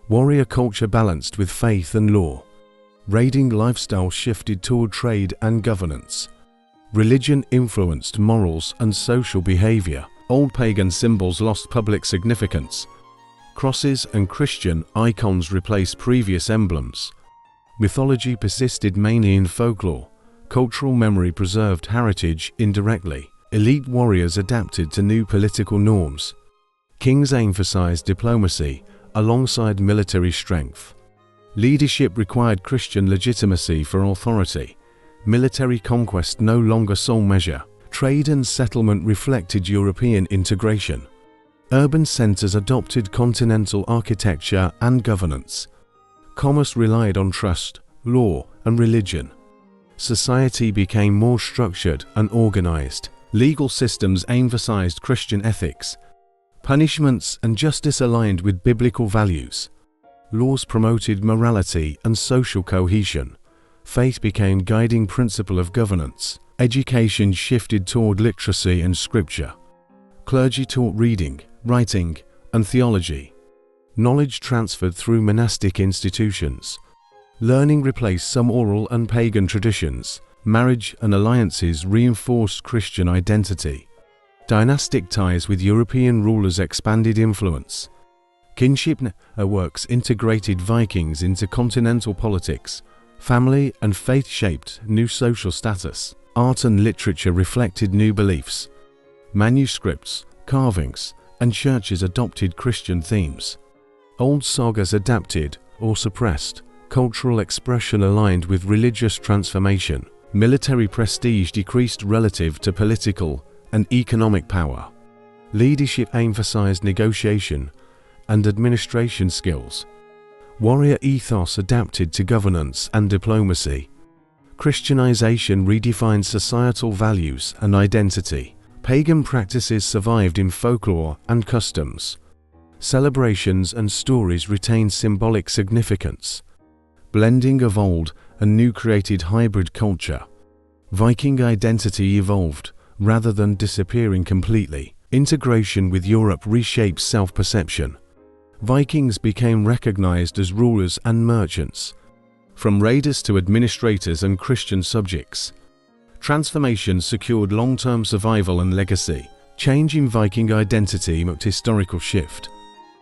S1: Warrior culture balanced with faith and law. Raiding lifestyle shifted toward trade and governance. Religion influenced morals and social behavior. Old pagan symbols lost public significance. Crosses and Christian icons replaced previous emblems. Mythology persisted mainly in folklore. Cultural memory preserved heritage indirectly. Elite warriors adapted to new political norms. Kings emphasized diplomacy alongside military strength. Leadership required Christian legitimacy for authority. Military conquest no longer sole measure. Trade and settlement reflected European integration. Urban centers adopted continental architecture and governance. Commerce relied on trust, law, and religion. Society became more structured and organized. Legal systems emphasized Christian ethics. Punishments and justice aligned with biblical values. Laws promoted morality and social cohesion. Faith became guiding principle of governance. Education shifted toward literacy and scripture. Clergy taught reading, writing, and theology. Knowledge transferred through monastic institutions. Learning replaced some oral and pagan traditions. Marriage and alliances reinforced Christian identity. Dynastic ties with European rulers expanded influence. Kinship networks integrated Vikings into continental politics. Family and faith shaped new social status. Art and literature reflected new beliefs. Manuscripts, carvings, and churches adopted Christian themes. Old sagas adapted or suppressed. Cultural expression aligned with religious transformation. Military prestige decreased relative to political and economic power. Leadership emphasized negotiation. and administration skills. Warrior ethos adapted to governance and diplomacy. Christianization redefined societal values and identity. Pagan practices survived in folklore and customs. Celebrations and stories retained symbolic significance. Blending of old and new created hybrid culture. Viking identity evolved, rather than disappearing completely. Integration with Europe reshaped self-perception. Vikings became recognized as rulers and merchants, from raiders to administrators and Christian subjects. Transformation secured long-term survival and legacy. Change in Viking identity marked historical shift.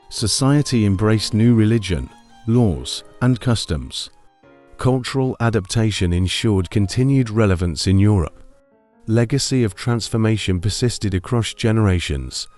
S1: Society embraced new religion, laws, and customs. Cultural adaptation ensured continued relevance in Europe. Legacy of transformation persisted across generations.